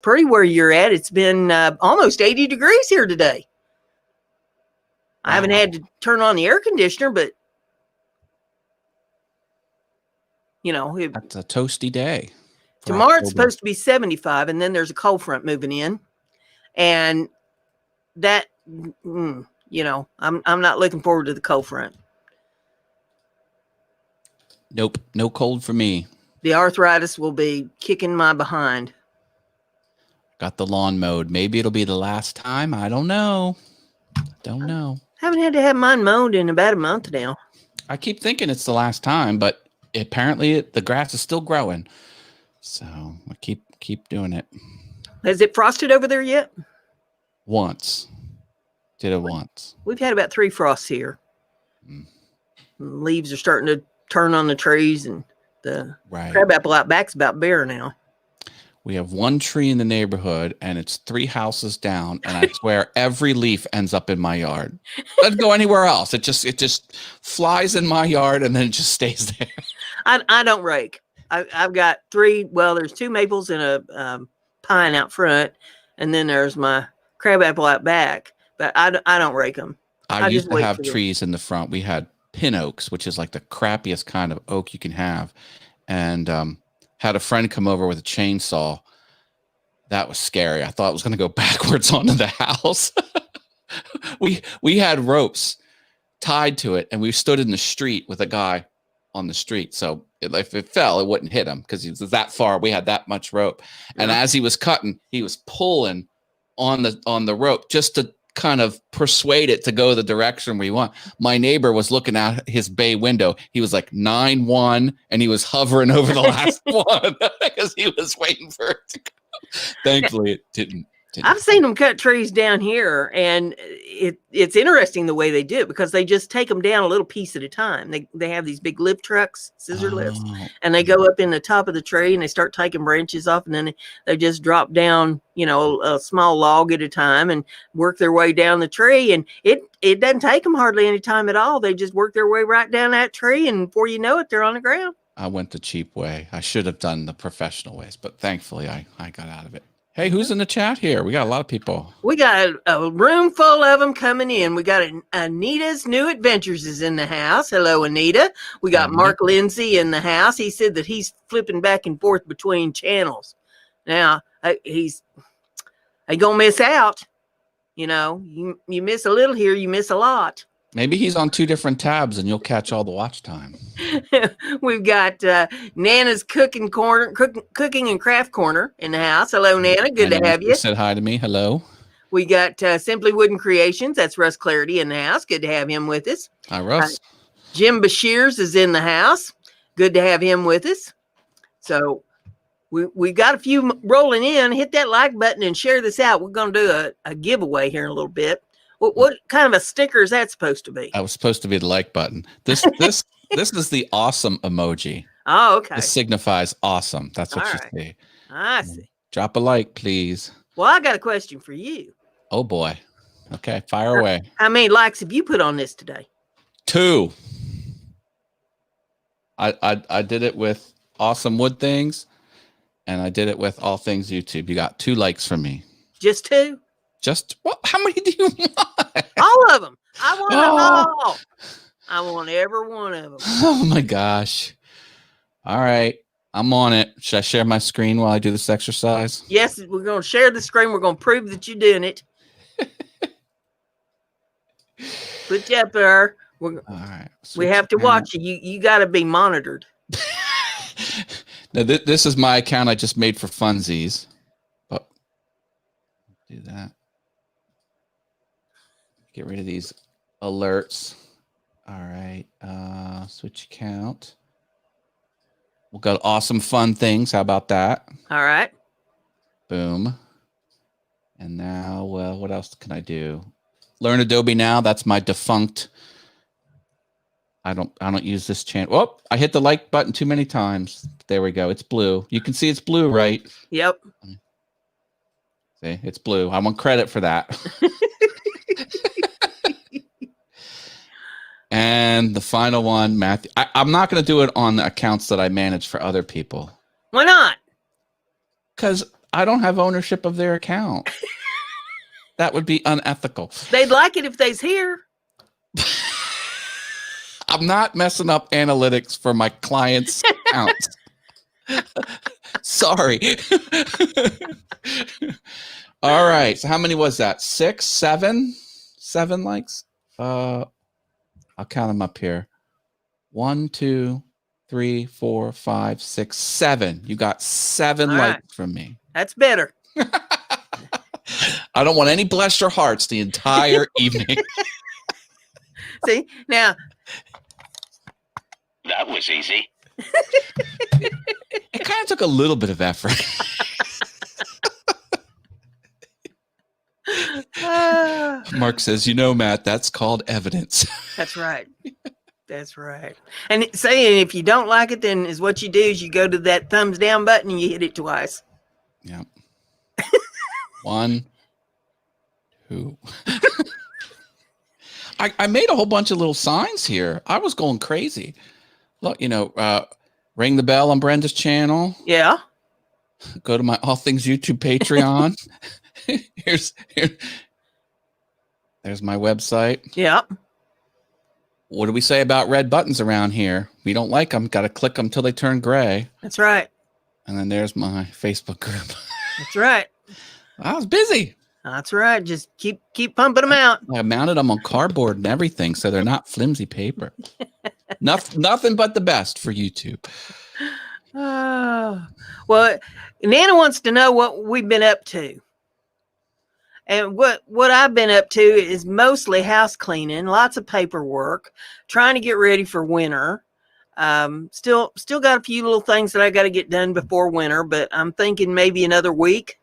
pretty where you're at. It's been almost 80 degrees here today. Wow. I haven't had to turn on the air conditioner, but that's a toasty day. Tomorrow it's supposed to be 75, and then there's a cold front moving in, and that, I'm not looking forward to the cold front. Nope, no cold for me. The arthritis will be kicking my behind. Got the lawn mowed. Maybe it'll be the last time. I don't know. Haven't had to have mine mowed in about a month now. I keep thinking it's the last time, but apparently the grass is still growing. So I keep doing it. Has it frosted over there yet? Once. Did it once. We've had about 3 frosts here. Leaves are starting to turn on the trees, and the crabapple out back's about bare now. We have 1 tree in the neighborhood, and it's 3 houses down, and I swear every leaf ends up in my yard. Doesn't go anywhere else. It just flies in my yard, and then it just stays there. I don't rake. I've got 3. Well, there's 2 maples and a pine out front, and then there's my crabapple out back. But I don't rake them. I used to have trees in the front. We had pin oaks, which is like the crappiest kind of oak you can have, and had a friend come over with a chainsaw. That was scary. I thought it was going to go backwards onto the house. we had ropes tied to it, and we stood in the street with a guy on the street. So if it fell, it wouldn't hit him because he was that far. We had that much rope. And as he was cutting, he was pulling on the rope just to kind of persuade it to go the direction we want. My neighbor was looking out his bay window. He was like 9-1, and he was hovering over the last one because he was waiting for it to go. Thankfully, it didn't. I've seen them cut trees down here, and it's interesting the way they do it, because they just take them down a little piece at a time. They have these big lift trucks, scissor lifts, and they go up in the top of the tree, and they start taking branches off, and then they just drop down, a small log at a time, and work their way down the tree. And it doesn't take them hardly any time at all. They just work their way right down that tree, and before you know it, they're on the ground. I went the cheap way. I should have done the professional ways, but thankfully I got out of it. Hey, who's in the chat here? We got a lot of people. We got a room full of them coming in. We got Anita's New Adventures is in the house. Hello, Anita. We got Mark Lindsay in the house. He said that he's flipping back and forth between channels. Now, he's gonna miss out. You miss a little here, you miss a lot. Maybe he's on 2 different tabs, and you'll catch all the watch time. We've got Nana's cooking and craft corner in the house. Hello, Nana. Good to have you. Said hi to me. Hello. We got Simply Wooden Creations. That's Russ Clarity in the house. Good to have him with us. Hi, Russ. Jim Bashirs is in the house. Good to have him with us. So we got a few rolling in. Hit that like button and share this out. We're going to do a giveaway here in a little bit. What kind of a sticker is that supposed to be? I was supposed to be the like button. This is the awesome emoji. Oh, okay. This signifies awesome. That's what you see. I see. Drop a like, please. Well, I got a question for you. Oh boy. Okay, fire away. How many likes have you put on this today? 2. I did it with Awesome Wood Things, and I did it with All Things YouTube. You got 2 likes from me. Just 2? Just what? How many do you want? All of them. I want them all. I want every one of them. Oh my gosh. All right. I'm on it. Should I share my screen while I do this exercise? Yes, we're going to share the screen. We're going to prove that you're doing it. Put you up there. All right. We have to watch you. You got to be monitored. Now, this is my account I just made for funsies. But do that. Get rid of these alerts. All right. Switch account. We'll go awesome fun things. How about that? All right. Boom. And now, well, what else can I do? Learn Adobe now. That's my defunct. I don't use this channel. Oh, I hit the like button too many times. There we go. It's blue. You can see it's blue, right? Yep. See, it's blue. I want credit for that. And the final one, Matthew. I'm not going to do it on the accounts that I manage for other people. Why not? Because I don't have ownership of their account. That would be unethical. They'd like it if they's here. I'm not messing up analytics for my clients' accounts. Sorry. All right. So how many was that? 6, 7? 7 likes? I'll count them up here. 1, 2, 3, 4, 5, 6, 7. You got 7 All likes right. from me. That's better. I don't want any bless your hearts the entire evening. See, now. That was easy. It kind of took a little bit of effort. Mark says, Matt, that's called evidence. That's right. That's right. And saying if you don't like it, then is what you do is you go to that thumbs down button and you hit it twice. Yeah. 1, 2. I made a whole bunch of little signs here. I was going crazy. Look, ring the bell on Brenda's channel. Yeah. Go to my All Things YouTube Patreon. There's my website. Yeah. What do we say about red buttons around here? We don't like them. Got to click them till they turn gray. That's right. And then there's my Facebook group. That's right. I was busy. That's right. Just keep pumping them out. I mounted them on cardboard and everything, so they're not flimsy paper. Nothing but the best for YouTube. Well, Nana wants to know what we've been up to. And what I've been up to is mostly house cleaning, lots of paperwork, trying to get ready for winter. Still got a few little things that I got to get done before winter, but I'm thinking maybe another week.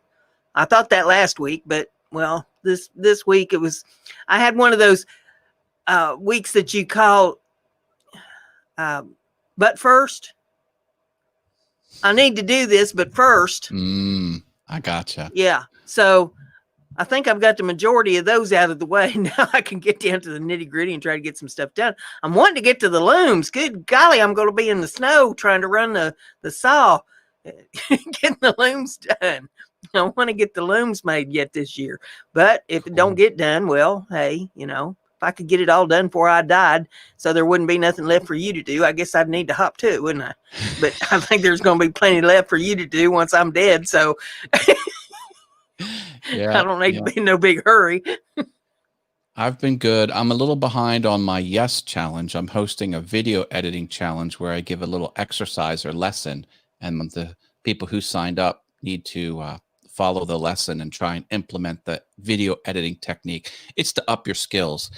I thought that last week, but well, this week I had one of those weeks that you call but first. I need to do this, but first. I gotcha. Yeah. So I think I've got the majority of those out of the way. Now I can get down to the nitty gritty and try to get some stuff done. I'm wanting to get to the looms. Good golly, I'm going to be in the snow trying to run the saw, getting the looms done. I don't want to get the looms made yet this year. But if it don't get done, well, hey, if I could get it all done before I died, so there wouldn't be nothing left for you to do, I guess I'd need to hop too, wouldn't I? But I think there's going to be plenty left for you to do once I'm dead. So yeah, I don't need to be in no big hurry. I've been good. I'm a little behind on my Yes challenge. I'm hosting a video editing challenge where I give a little exercise or lesson, and the people who signed up need to follow the lesson and try and implement the video editing technique. It's to up your skills.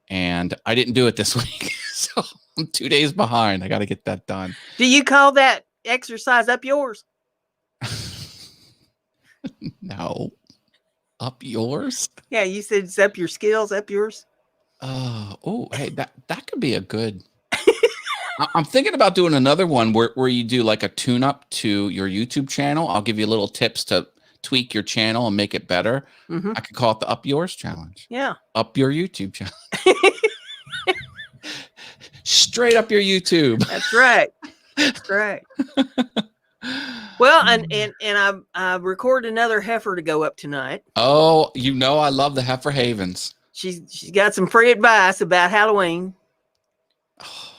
And I didn't do it this week. So I'm 2 days behind. I got to get that done. Do you call that exercise up yours? No. Up yours? Yeah, you said it's up your skills, up yours. Hey, that could be a good. I'm thinking about doing another one where you do like a tune-up to your YouTube channel. I'll give you little tips to tweak your channel and make it better. Mm-hmm. I could call it the Up Yours Challenge. Yeah. Up your YouTube channel. Straight up your YouTube. That's right. That's right. Well, and I recorded another heifer to go up tonight. Oh, I love the Heifer Havens. She's got some free advice about Halloween. Oh,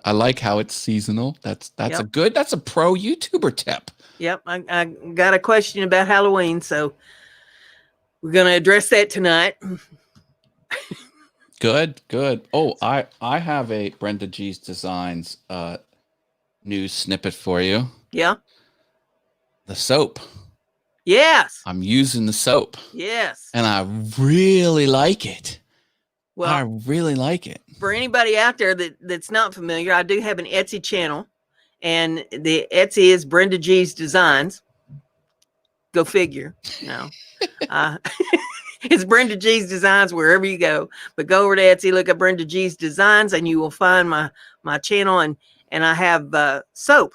I like how it's seasonal. That's Yep. that's a pro YouTuber tip. Yep, I got a question about Halloween, so we're going to address that tonight. Good. Oh, I have a BrendaG's Designs news snippet for you. Yeah. The soap. Yes. I'm using the soap. Yes. And I really like it. Well, I really like it. For anybody out there that's not familiar, I do have an Etsy channel, and the Etsy is BrendaG's Designs. Go figure. No. It's BrendaG's Designs wherever you go. But go over to Etsy, look up BrendaG's Designs, and you will find my channel. And I have soap.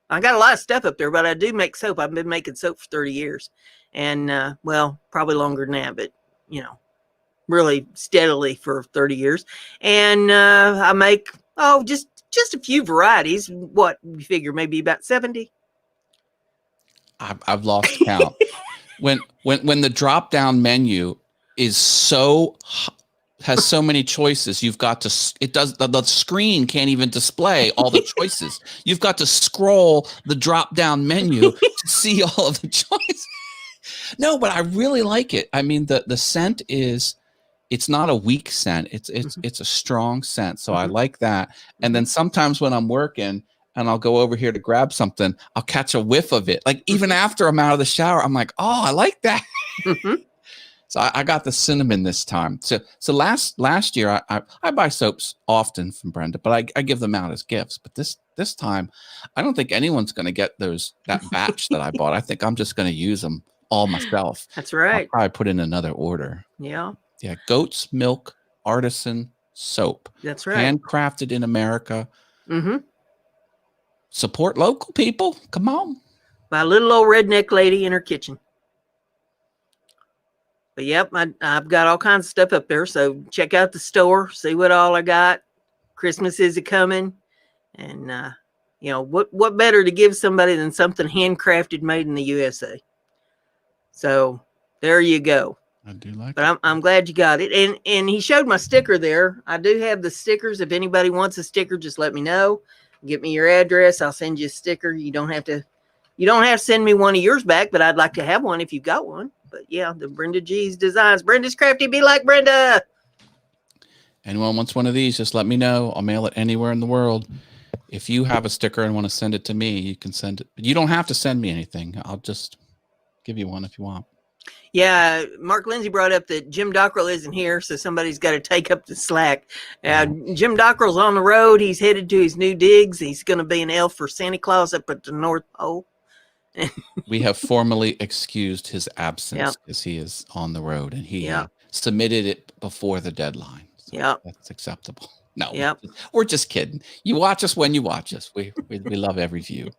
I got a lot of stuff up there, but I do make soap. I've been making soap for 30 years. And, well, probably longer than that, but, really steadily for 30 years. And I make, just a few varieties. What you figure, maybe about 70? I've lost count. When the drop down menu is has so many choices, you've got to, the screen can't even display all the choices. You've got to scroll the drop down menu to see all of the choices. No, but I really like it. I mean, the scent it's not a weak scent. It's a strong scent. So I like that. And then sometimes when I'm working and I'll go over here to grab something, I'll catch a whiff of it. Like even after I'm out of the shower, I'm like, oh, I like that. So I got the cinnamon this time. So last year I buy soaps often from Brenda, but I give them out as gifts. But this time, I don't think anyone's going to get that batch that I bought. I think I'm just going to use them all myself. That's right. I'll probably put in another order. Yeah. Yeah, goat's milk artisan soap. That's right. Handcrafted in America. Support local people. Come on. By a little old redneck lady in her kitchen. But yep, I've got all kinds of stuff up there. So check out the store, see what all I got. Christmas is coming, and you know what better to give somebody than something handcrafted, made in the USA. So there you go. I do like it. But I'm glad you got it. And he showed my sticker there. I do have the stickers. If anybody wants a sticker, just let me know. Get me your address. I'll send you a sticker. You don't have to send me one of yours back, but I'd like to have one if you've got one. But yeah, the Brenda G's designs. Brenda's Crafty, be like Brenda. Anyone wants one of these, just let me know. I'll mail it anywhere in the world. If you have a sticker and want to send it to me, you can send it. You don't have to send me anything. I'll just give you one if you want. Yeah, Mark Lindsay brought up that Jim Dockrell isn't here, so somebody's got to take up the slack. Jim Dockrell's on the road. He's headed to his new digs. He's going to be an elf for Santa Claus up at the North Pole. We have formally excused his absence because he is on the road, and he submitted it before the deadline. So that's acceptable. No, we're just kidding. You watch us when you watch us. We love every view.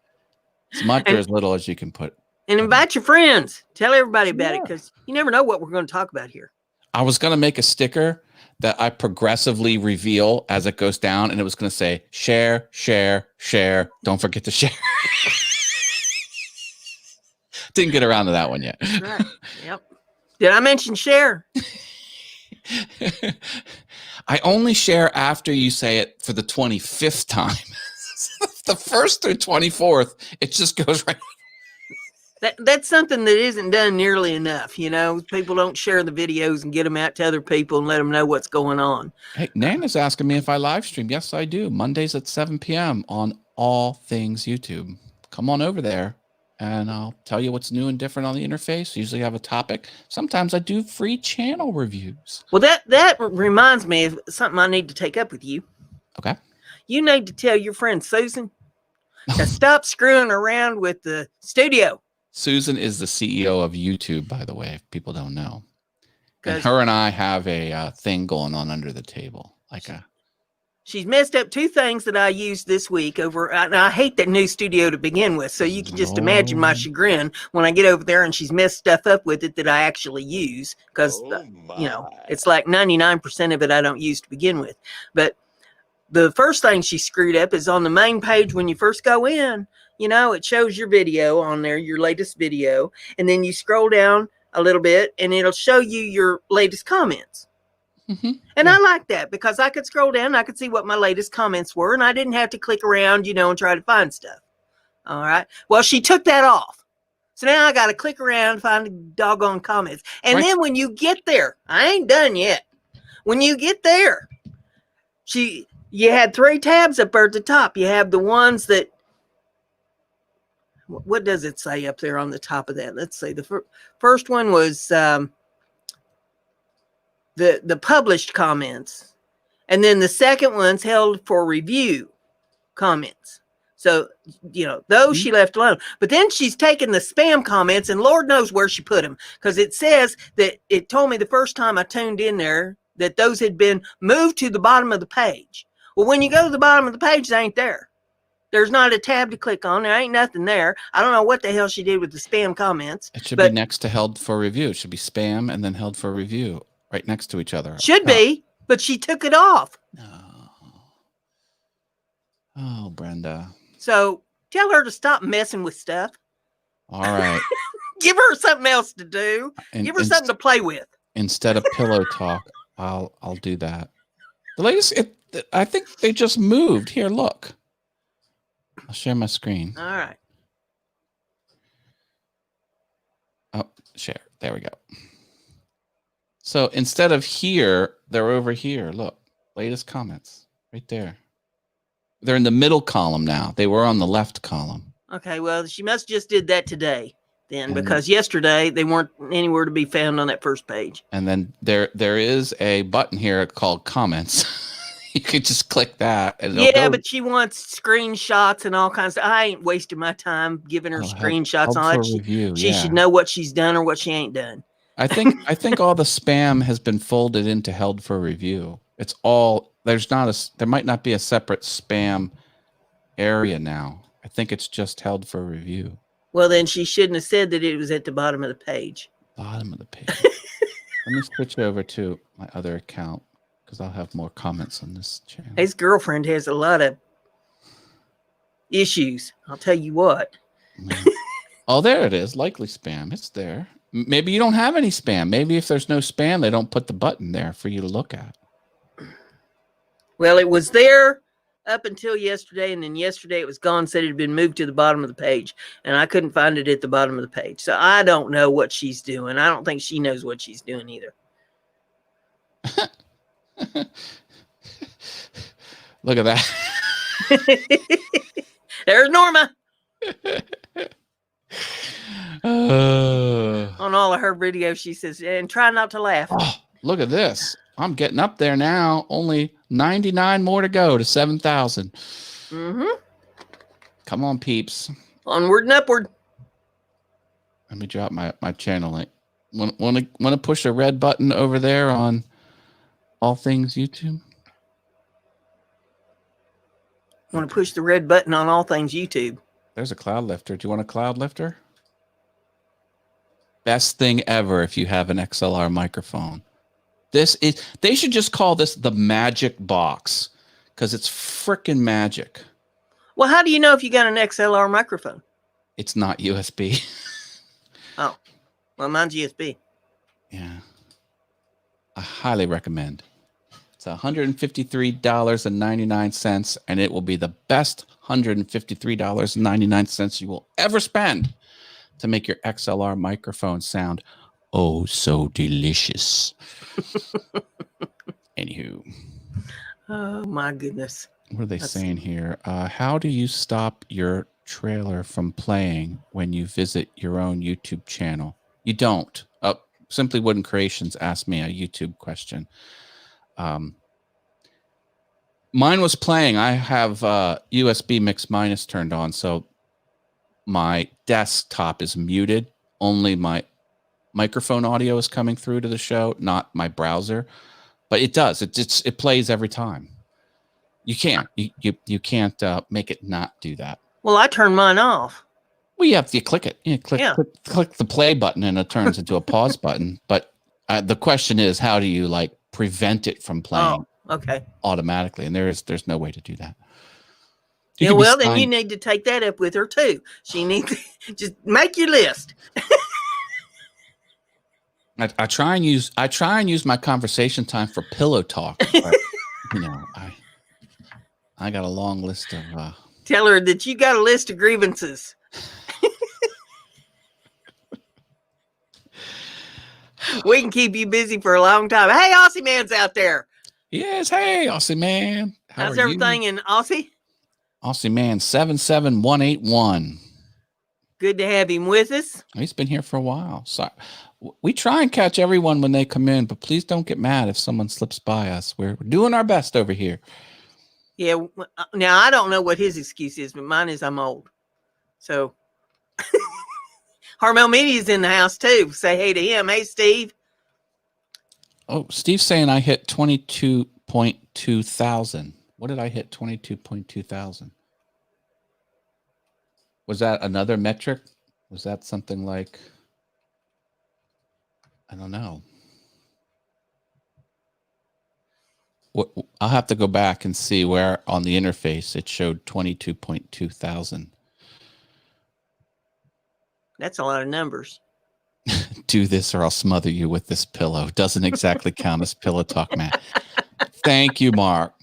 As much or as little as you can put. And invite your friends. Tell everybody about it, because you never know what we're going to talk about here. I was going to make a sticker that I progressively reveal as it goes down, and it was going to say, share, share, share. Don't forget to share. Didn't get around to that one yet. That's right. Yep. Did I mention share? I only share after you say it for the 25th time. The 1st through 24th, it just goes right. That's something that isn't done nearly enough. You know, people don't share the videos and get them out to other people and let them know what's going on. Hey, Nana's asking me if I live stream. Yes, I do. Mondays at 7 p.m. on All Things YouTube. Come on over there, and I'll tell you what's new and different on the interface. Usually I have a topic. Sometimes I do free channel reviews. Well, that reminds me of something I need to take up with you. Okay. You need to tell your friend Susan to stop screwing around with the studio. Susan is the CEO of YouTube, by the way, if people don't know. And her and I have a thing going on under the table. She's messed up 2 things that I used this week over. And I hate that new studio to begin with. So you can just imagine my chagrin when I get over there and she's messed stuff up with it that I actually use. Because, you know, it's like 99% of it I don't use to begin with. But the first thing she screwed up is on the main page when you first go in. You know, it shows your video on there, your latest video, and then you scroll down a little bit and it'll show you your latest comments. And I like that because I could scroll down and I could see what my latest comments were, and I didn't have to click around, you know, and try to find stuff. All right. Well, she took that off. So now I got to click around and find the doggone comments. And then when you get there, I ain't done yet. When you get there, you had 3 tabs up there at the top. You have the ones that, what does it say up there on the top of that? Let's see. The first one was the published comments. And then the second one's held for review comments. So, you know, those she left alone. But then she's taken the spam comments, and Lord knows where she put them. Because it says that it told me the first time I tuned in there that those had been moved to the bottom of the page. Well, when you go to the bottom of the page, they ain't there. There's not a tab to click on. There ain't nothing there. I don't know what the hell she did with the spam comments. It should be next to held for review. It should be spam and then held for review right next to each other. Should be, but she took it off. Oh, Brenda. So tell her to stop messing with stuff. All right. Give her something else to do. Give her something to play with. Instead of pillow talk, I'll do that. The latest, I think they just moved. Here, look. I'll share my screen. All right. Oh, share. There we go. So instead of here, they're over here. Look, latest comments right there. They're in the middle column now. They were on the left column. Okay, well, she must just did that today then, because yesterday they weren't anywhere to be found on that first page. And then there is a button here called comments. You could just click that. And yeah, but she wants screenshots and all kinds of. I ain't wasting my time giving her screenshots on that. She should know what she's done or what she ain't done. I think all the spam has been folded into held for review. It's all there might not be a separate spam area now. I think it's just held for review. Well, then she shouldn't have said that it was at the bottom of the page. Bottom of the page. Let me switch over to my other account because I'll have more comments on this channel. His girlfriend has a lot of issues. I'll tell you what. Oh, there it is. Likely spam. It's there. Maybe you don't have any spam. Maybe if there's no spam, they don't put the button there for you to look at. Well, it was there up until yesterday, and then yesterday it was gone, said it had been moved to the bottom of the page, and I couldn't find it at the bottom of the page. So I don't know what she's doing. I don't think she knows what she's doing either. Look at that. There's Norma. On all of her videos, she says, and try not to laugh. Oh, look at this. I'm getting up there now. Only 99 more to go to 7,000. Mm-hmm. Come on, peeps. Onward and upward. Let me drop my channel link. Want to push a red button over there on all things YouTube? Want to push the red button on all things YouTube? There's a cloud lifter. Do you want a cloud lifter? Best thing ever if you have an XLR microphone. They should just call this the magic box because it's freaking magic. Well, how do you know if you got an XLR microphone? It's not USB. Oh, well, mine's USB. Yeah. I highly recommend. It's $153.99, and it will be the best $153.99 you will ever spend to make your XLR microphone sound oh so delicious. Anywho. Oh, my goodness. What are they saying here? How do you stop your trailer from playing when you visit your own YouTube channel? You don't. Simply Wooden Creations asked me a YouTube question. Mine was playing. I have USB mix minus turned on, so my desktop is muted. Only my microphone audio is coming through to the show, not my browser. But it does. It plays every time. You can't. You can't make it not do that. Well, I turn mine off. Well, you click it. Click the play button, and it turns into a pause button. But the question is, how do you prevent it from playing? Oh, okay. Automatically, and there's no way to do that. Yeah, well, then you need to take that up with her too. She needs to just make your list. I try and use my conversation time for pillow talk. But, I got a long list of. Tell her that you got a list of grievances. We can keep you busy for a long time. Hey, Aussie man's out there. Yes, hey, Aussie man. How's everything in Aussie? Aussie man 77181. Good to have him with us. He's been here for a while. So we try and catch everyone when they come in, but please don't get mad if someone slips by us. We're doing our best over here. Yeah. Now, I don't know what his excuse is, but mine is I'm old. So Harmel Media's in the house too. Say hey to him. Hey, Steve. Oh, Steve's saying I hit 22.2 thousand. What did I hit? 22.2 thousand. Was that another metric? Was that something like, I don't know. I'll have to go back and see where on the interface it showed 22.2 thousand. That's a lot of numbers. Do this or I'll smother you with this pillow. Doesn't exactly count as pillow talk, Matt. Thank you, Mark.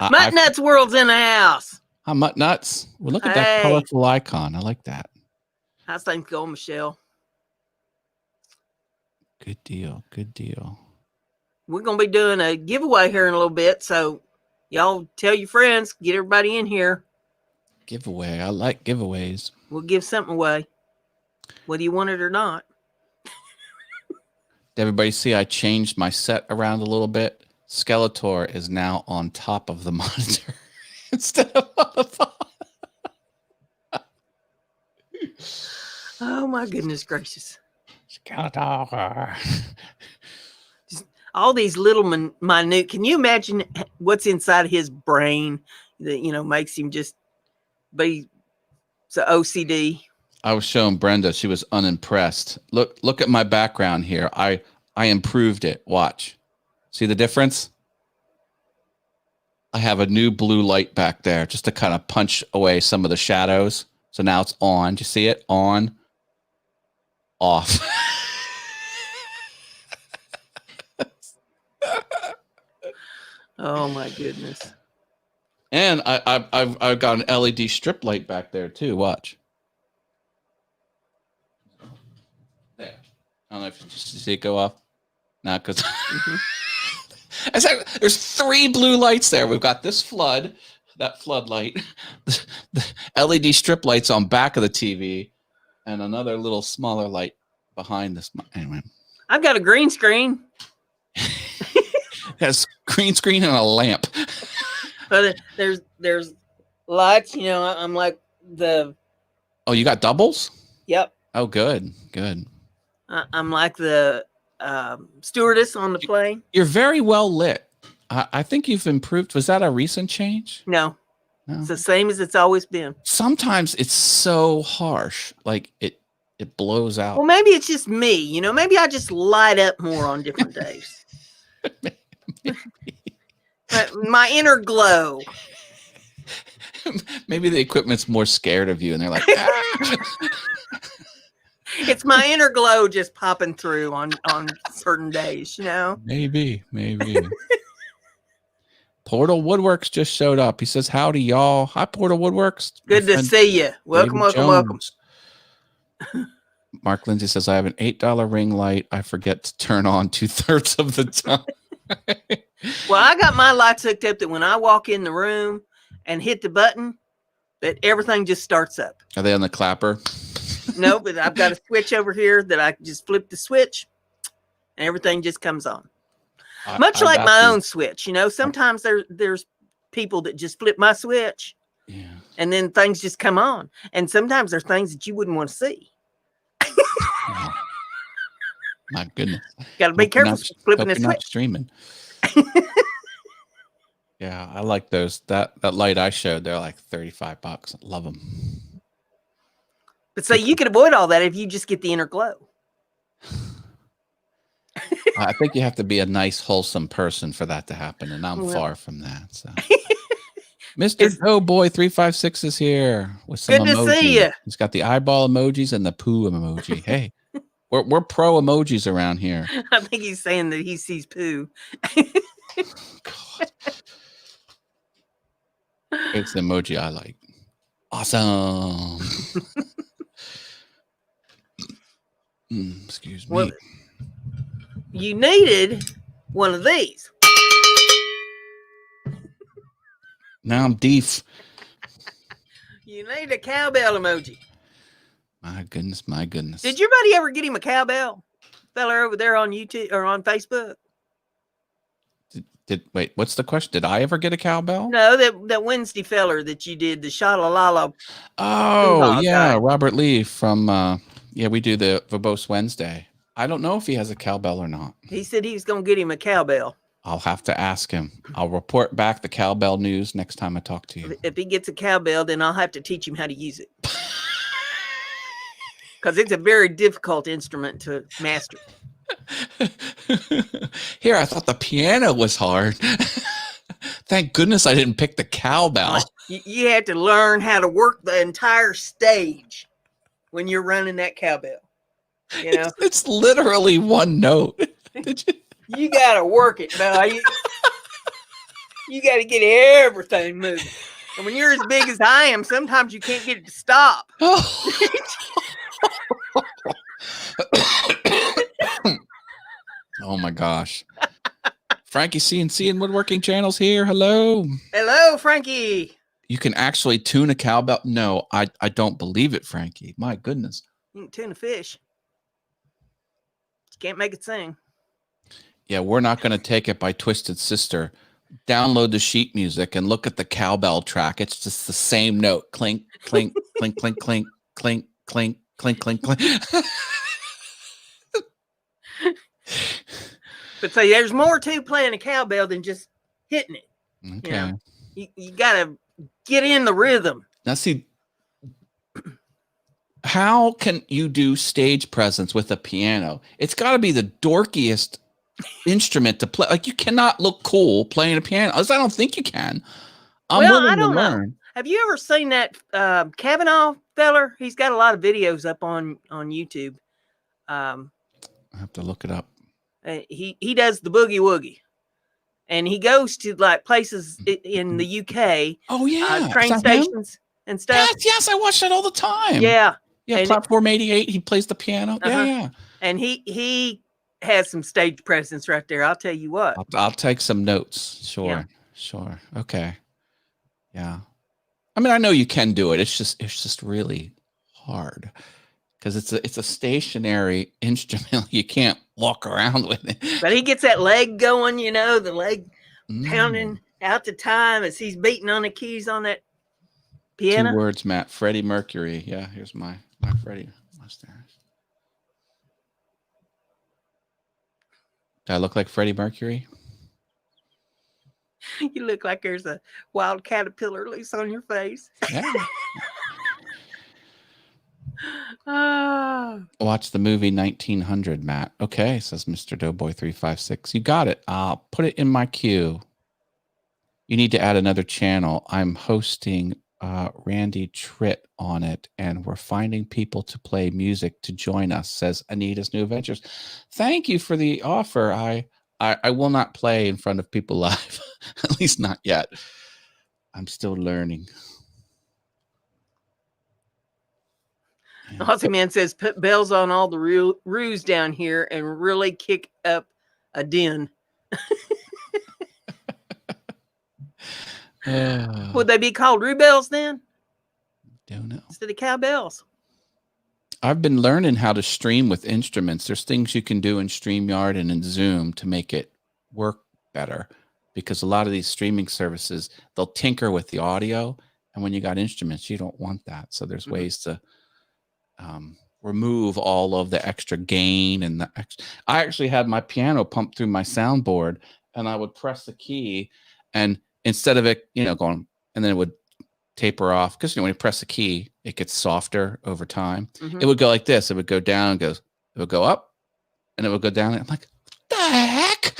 Mutt Nuts World's in the house. Hi, Mutt Nuts. Well, look at that colorful icon. I like that. How's things going, Michelle? Good deal. Good deal. We're going to be doing a giveaway here in a little bit, so y'all tell your friends, get everybody in here. Giveaway. I like giveaways. We'll give something away, whether you want it or not. Did everybody see I changed my set around a little bit? Skeletor is now on top of the monitor instead of on the phone. Oh, my goodness gracious. Skeletor. All these little minute. Can you imagine what's inside his brain that, makes him just be so OCD? I was showing Brenda. She was unimpressed. Look at my background here. I improved it. Watch. See the difference? I have a new blue light back there just to kind of punch away some of the shadows. So now it's on. Do you see it? On. Off. Oh my goodness. And I've got an LED strip light back there too. Watch. There. I don't know if you see it go off. Not because there's 3 blue lights there. We've got this flood, that floodlight, the LED strip lights on back of the TV, and another little smaller light behind this. Anyway, I've got a green screen. Has green screen and a lamp. But there's lights. I'm like the. Oh, you got doubles? Yep. Oh, good. I'm like the stewardess on the plane. You're very well lit. I think you've improved. Was that a recent change? No. It's the same as it's always been. Sometimes it's so harsh, like it blows out. Well, maybe it's just me. Maybe I just light up more on different days. My inner glow. Maybe the equipment's more scared of you, and they're like, ah. It's my inner glow just popping through on certain days, Maybe. Portal Woodworks just showed up. He says, howdy, y'all. Hi, Portal Woodworks. Good to see you. Welcome. Mark Lindsay says, I have an $8 ring light. I forget to turn on 2/3 of the time. Well, I got my lights hooked up that when I walk in the room and hit the button, that everything just starts up. Are they on the clapper? No, but I've got a switch over here that I just flip the switch and everything just comes on. Much like my own switch. Sometimes there's people that just flip my switch and then things just come on. And sometimes there's things that you wouldn't want to see. Oh, my goodness. Got to be careful flipping the switch. Streaming. Yeah, I like those. That light I showed, they're like $35. Love them. But so you could avoid all that if you just get the inner glow. I think you have to be a nice, wholesome person for that to happen, and I'm far from that. So, Mr. Oh Boy 356 is here with some good emojis. To see you. He's got the eyeball emojis and the poo emoji. Hey, we're pro emojis around here. I think he's saying that he sees poo. God. It's the emoji I like. Awesome. Excuse me. Well, you needed one of these. Now I'm deaf. You need a cowbell emoji. My goodness. Did your buddy ever get him a cowbell? Fella over there on YouTube or on Facebook? Wait, what's the question? Did I ever get a cowbell? No, that Wednesday feller that you did the Shalalala. Oh, yeah, guy. Robert Lee from we do the Verbose Wednesday. I don't know if he has a cowbell or not. He said he was going to get him a cowbell. I'll have to ask him. I'll report back the cowbell news next time I talk to you. If he gets a cowbell, then I'll have to teach him how to use it. Because it's a very difficult instrument to master. Here, I thought the piano was hard. Thank goodness I didn't pick the cowbell. You had to learn how to work the entire stage. when you're running that cowbell. You know, it's literally one note. You gotta work it, boy. You gotta get everything moving. And when you're as big as I am, sometimes you can't get it to stop. Oh my gosh. Frankie CNC and Woodworking Channels here. Hello. Hello, Frankie. You can actually tune a cowbell. No, I don't believe it, Frankie. My goodness. You can tune a fish. You can't make it sing. Yeah, we're not going to take it by Twisted Sister. Download the sheet music and look at the cowbell track. It's just the same note. Clink, clink, clink, clink, clink, clink, clink, clink, clink, clink. But say there's more to playing a cowbell than just hitting it. Okay. You know, you gotta get in the rhythm. Now see, how can you do stage presence with a piano? It's got to be the dorkiest instrument to play. Like, you cannot look cool playing a piano. I don't think you can. I'm willing to learn. Have you ever seen that Kavanaugh feller? He's got a lot of videos up on YouTube. I have to look it up. He does the boogie woogie, and he goes to like places in the UK. Oh yeah, train stations and stuff. Yes, I watch that all the time. Yeah, and Platform 88. He plays the piano. Yeah. And he has some stage presence right there. I'll tell you what. I'll take some notes. Sure. Okay. Yeah. I mean, I know you can do it. It's just really hard because it's a stationary instrument. You can't walk around with it. But he gets that leg going, the leg pounding out the time as he's beating on the keys on that piano. 2 words, Matt. Freddie Mercury. Yeah, here's my Freddie mustache. Do I look like Freddie Mercury? You look like there's a wild caterpillar loose on your face. Yeah. Oh. Watch the movie 1900, Matt. Okay, says Mr. Doughboy 356. You got it. I'll put it in my queue. You need to add another channel. I'm hosting Randy Tritt on it, and we're finding people to play music to join us, says Anita's New Adventures. Thank you for the offer. I will not play in front of people live, at least not yet. I'm still learning. Aussie Man says, put bells on all the roos down here and really kick up a din. Would they be called roo bells then? Don't know. Instead of cowbells. I've been learning how to stream with instruments. There's things you can do in StreamYard and in Zoom to make it work better, because a lot of these streaming services, they'll tinker with the audio, and when you got instruments, you don't want that. So there's ways to remove all of the extra gain and the extra. I actually had my piano pumped through my soundboard, and I would press the key, and instead of it, going, and then it would taper off, because when you press the key, it gets softer over time. It would go like this. It would go down, it would go up, and it would go down. I'm like, what the heck?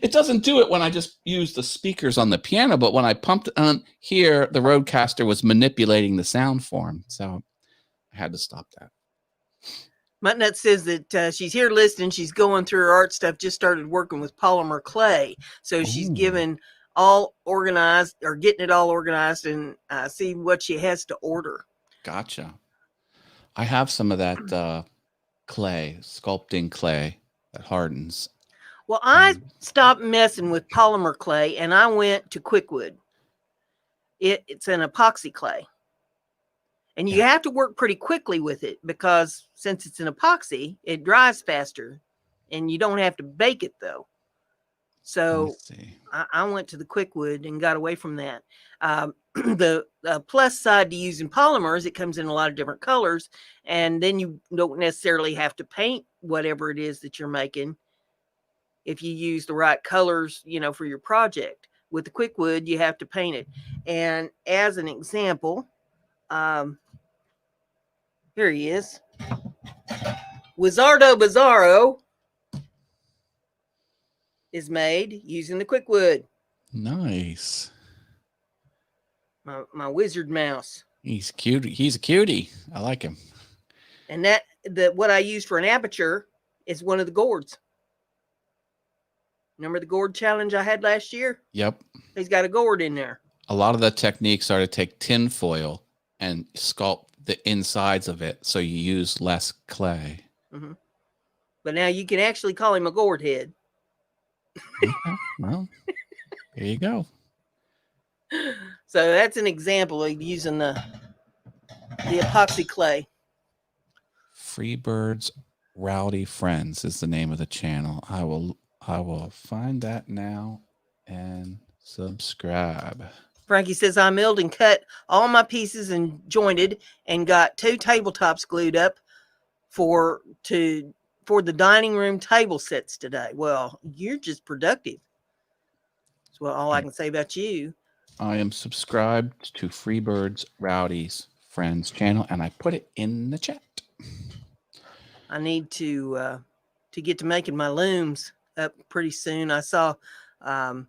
It doesn't do it when I just use the speakers on the piano, but when I pumped on here, the Rodecaster was manipulating the sound form. So I had to stop that. Muttnut says that she's here listening. She's going through her art stuff, just started working with polymer clay. So she's getting it all organized and see what she has to order. Gotcha. I have some of that clay, sculpting clay that hardens. Well, I stopped messing with polymer clay and I went to Quickwood. It's an epoxy clay. And you have to work pretty quickly with it, because since it's an epoxy, it dries faster and you don't have to bake it though. So I went to the Quickwood and got away from that. The plus side to using polymers, it comes in a lot of different colors, and then you don't necessarily have to paint whatever it is that you're making if you use the right colors, for your project. With the Quickwood, you have to paint it. And as an example, here he is. Wizardo Bizarro is made using the Quickwood. Nice. My wizard mouse. He's cute. He's a cutie. I like him. And what I use for an aperture is one of the gourds. Remember the gourd challenge I had last year? Yep. He's got a gourd in there. A lot of the techniques are to take tin foil and sculpt the insides of it so you use less clay. Mm-hmm. But now you can actually call him a gourd head. Okay. Well, there you go. So that's an example of using the epoxy clay. Freebirds Rowdy Friends is the name of the channel. I will find that now and subscribe. Frankie says I milled and cut all my pieces and jointed and got 2 tabletops glued up for the dining room table sets today. Well, you're just productive. That's all I can say about you. I am subscribed to Freebirds Rowdy's Friends channel, and I put it in the chat. I need to get to making my looms up pretty soon. I saw, Mark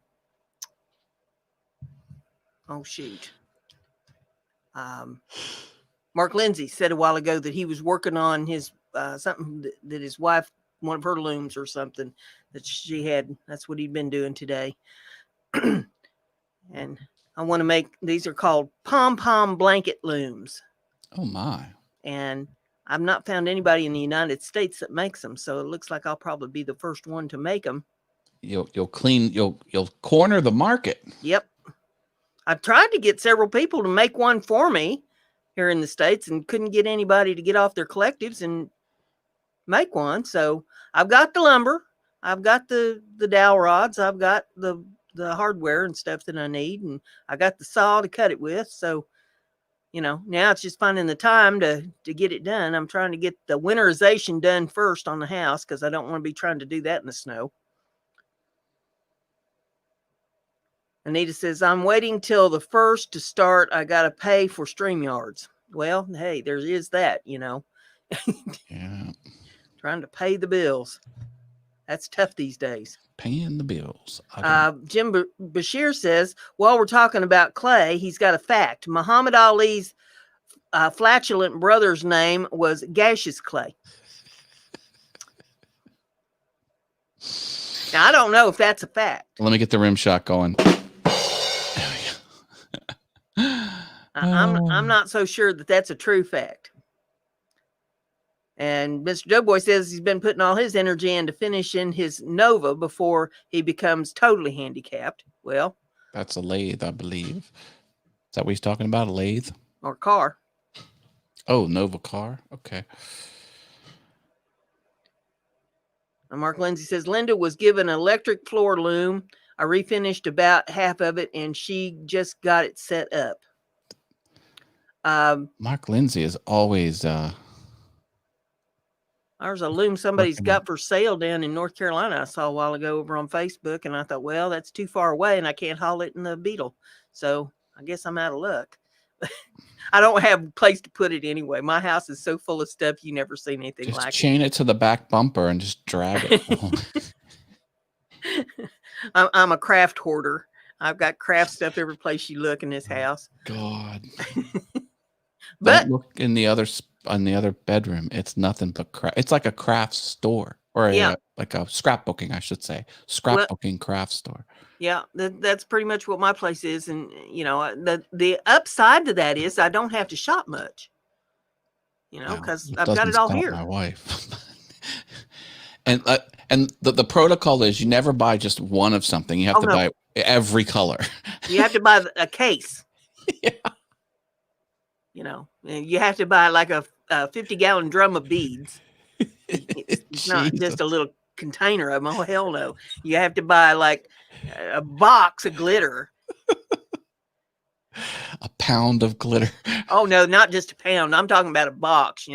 Lindsay said a while ago that he was working on his something that his wife, one of her looms or something that she had. That's what he'd been doing today. And I want to make, these are called Pom-Pom blanket looms. Oh my. And I've not found anybody in the United States that makes them. So it looks like I'll probably be the first one to make them. You'll corner the market. Yep. I've tried to get several people to make one for me here in the States and couldn't get anybody to get off their collectives and make one. So I've got the lumber, I've got the dowel rods, I've got the hardware and stuff that I need, and I got the saw to cut it with. So, now it's just finding the time to get it done. I'm trying to get the winterization done first on the house because I don't want to be trying to do that in the snow. Anita says, I'm waiting till the 1st to start. I got to pay for StreamYards. Well, hey, there is that, Yeah. Trying to pay the bills. That's tough these days. Paying the bills. Jim Bashir says, while we're talking about clay, he's got a fact. Muhammad Ali's flatulent brother's name was gaseous clay. Now, I don't know if that's a fact. Let me get the rim shot going. I'm not so sure that that's a true fact. And Mr. Doughboy says he's been putting all his energy into finishing his Nova before he becomes totally handicapped. Well, that's a lathe, I believe. Is that what he's talking about? A lathe? Or car. Oh, Nova car? Okay. And Mark Lindsay says Linda was given an electric floor loom. I refinished about half of it and she just got it set up. Mark Lindsay is always there's a loom somebody's got for sale down in North Carolina I saw a while ago over on Facebook, and I thought, well, that's too far away and I can't haul it in the Beetle. So I guess I'm out of luck. I don't have a place to put it anyway. My house is so full of stuff you never seen anything just like it. Chain it to the back bumper and just drag it. I'm a craft hoarder. I've got craft stuff every place you look in this house. God. But don't look in the other bedroom. It's nothing but craft. It's like a craft store, or like a scrapbooking, I should say. Scrapbooking craft store. Yeah, that's pretty much what my place is. And the upside to that is I don't have to shop much. Because I've got it all here. My wife. and the protocol is you never buy just one of something. You have to buy every color. You have to buy a case. Yeah. You have to buy like a 50-gallon drum of beads. It's not just a little container of them. Oh, hell no. You have to buy like a box of glitter. A pound of glitter. Oh, no, not just a pound. I'm talking about a box.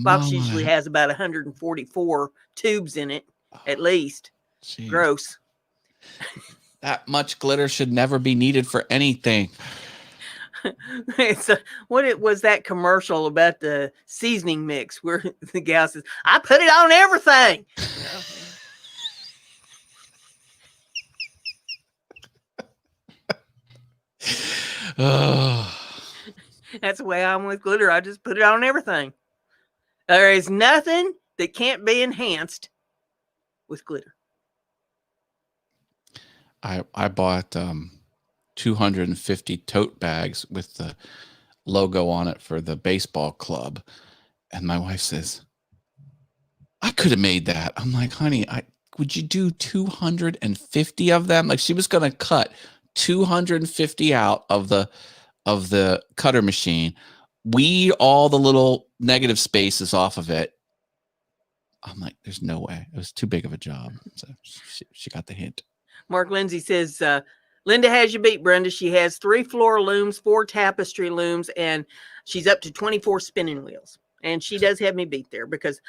Box usually has about 144 tubes in it, at least. Jeez. Gross. That much glitter should never be needed for anything. What was that commercial about the seasoning mix where the gal says, I put it on everything. That's the way I'm with glitter. I just put it on everything. There is nothing that can't be enhanced with glitter. I bought 250 tote bags with the logo on it for the baseball club. And my wife says, I could have made that. I'm like, honey, would you do 250 of them? Like, she was going to cut 250 out of the cutter machine, weed all the little negative spaces off of it. I'm like, there's no way. It was too big of a job. So she got the hint. Mark Lindsay says, Linda has you beat, Brenda. She has 3 floral looms, 4 tapestry looms, and she's up to 24 spinning wheels. And she does have me beat there because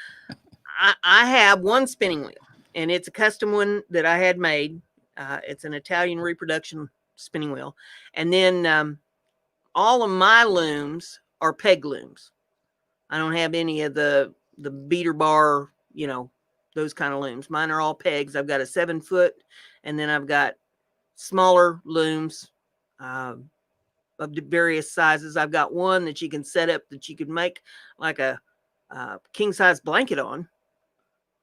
I have 1 spinning wheel, and it's a custom one that I had made. It's an Italian reproduction spinning wheel. And then all of my looms are peg looms. I don't have any of the beater bar, those kind of looms. Mine are all pegs. I've got a 7-foot, and then I've got smaller looms of various sizes. I've got one that you can set up that you could make like a king size blanket on.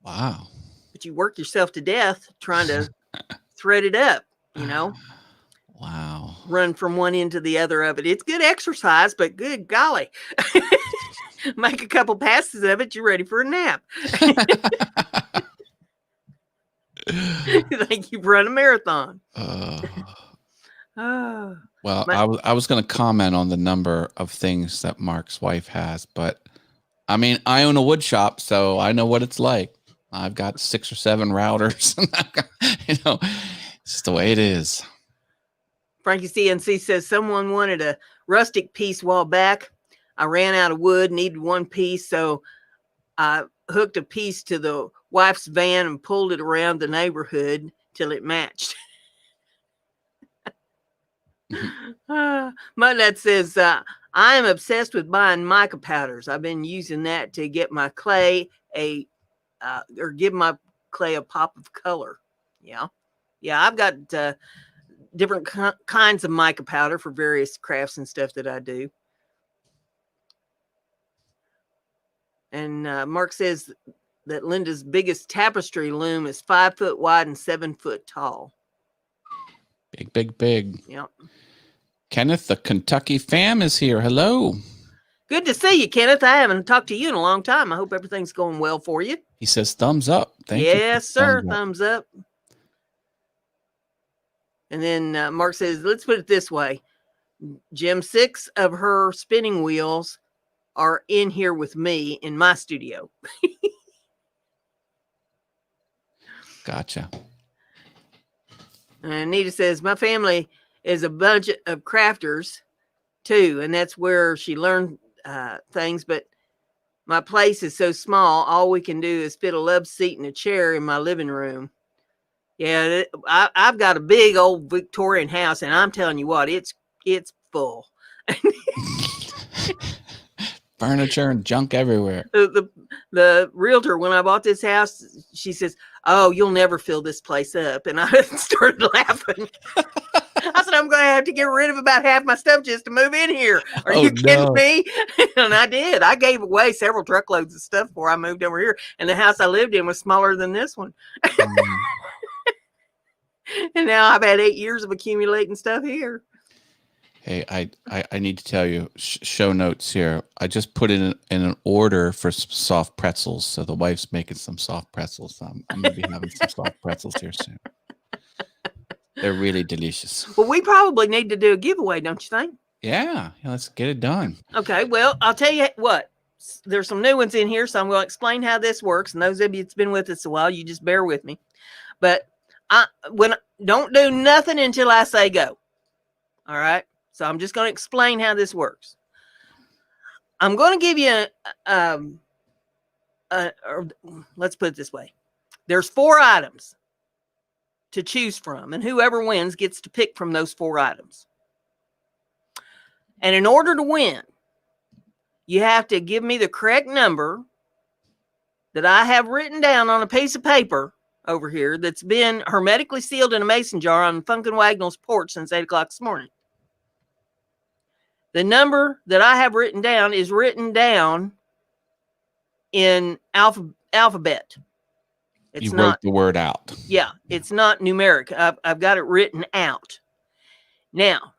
Wow. But you work yourself to death trying to thread it up, Wow. Run from one end to the other of it. It's good exercise, but good golly. Make a couple passes of it, you're ready for a nap. Like you've run a marathon. Well, I was going to comment on the number of things that Mark's wife has, but I mean, I own a wood shop, so I know what it's like. I've got 6 or 7 routers. It's just the way it is. Frankie CNC says someone wanted a rustic piece a while back. I ran out of wood, needed 1 piece, so I hooked a piece to the wife's van and pulled it around the neighborhood till it matched. My dad says, I am obsessed with buying mica powders. I've been using that to get my clay or give my clay a pop of color. Yeah. I've got different kinds of mica powder for various crafts and stuff that I do. And Mark says that Linda's biggest tapestry loom is 5 foot wide and 7 foot tall. Big. Yep. Kenneth, the Kentucky fam, is here. Hello. Good to see you, Kenneth. I haven't talked to you in a long time. I hope everything's going well for you. He says thumbs up. Thank you. Yes, sir. Thumbs up. And then Mark says, let's put it this way. Jim, 6 of her spinning wheels are in here with me in my studio. Gotcha. And Anita says, my family is a bunch of crafters too, and that's where she learned things, but my place is so small, all we can do is fit a love seat and a chair in my living room. Yeah, I've got a big old Victorian house, and I'm telling you what, it's full. Furniture and junk everywhere. The realtor, when I bought this house, she says, oh, you'll never fill this place up. And I started laughing. I said, I'm going to have to get rid of about half my stuff just to move in here. Are you kidding me? And I did. I gave away several truckloads of stuff before I moved over here. And the house I lived in was smaller than this one. And now I've had 8 years of accumulating stuff here. Hey, I need to tell you, show notes here. I just put in an order for some soft pretzels. So the wife's making some soft pretzels. I'm going to be having some soft pretzels here soon. They're really delicious. Well, we probably need to do a giveaway, don't you think? Yeah, let's get it done. Okay, well, I'll tell you what. There's some new ones in here, so I'm going to explain how this works. And those of you that's been with us a while, you just bear with me. But don't do nothing until I say go. All right? So I'm just going to explain how this works. I'm going to give you let's put it this way. There's 4 items to choose from, and whoever wins gets to pick from those 4 items. And in order to win, you have to give me the correct number that I have written down on a piece of paper over here that's been hermetically sealed in a mason jar on Funkin' Wagnall's porch since 8 o'clock this morning. The number that I have written down is written down in alphabet. It's You not, wrote the word out. Yeah, it's not numeric. I've got it written out. Now,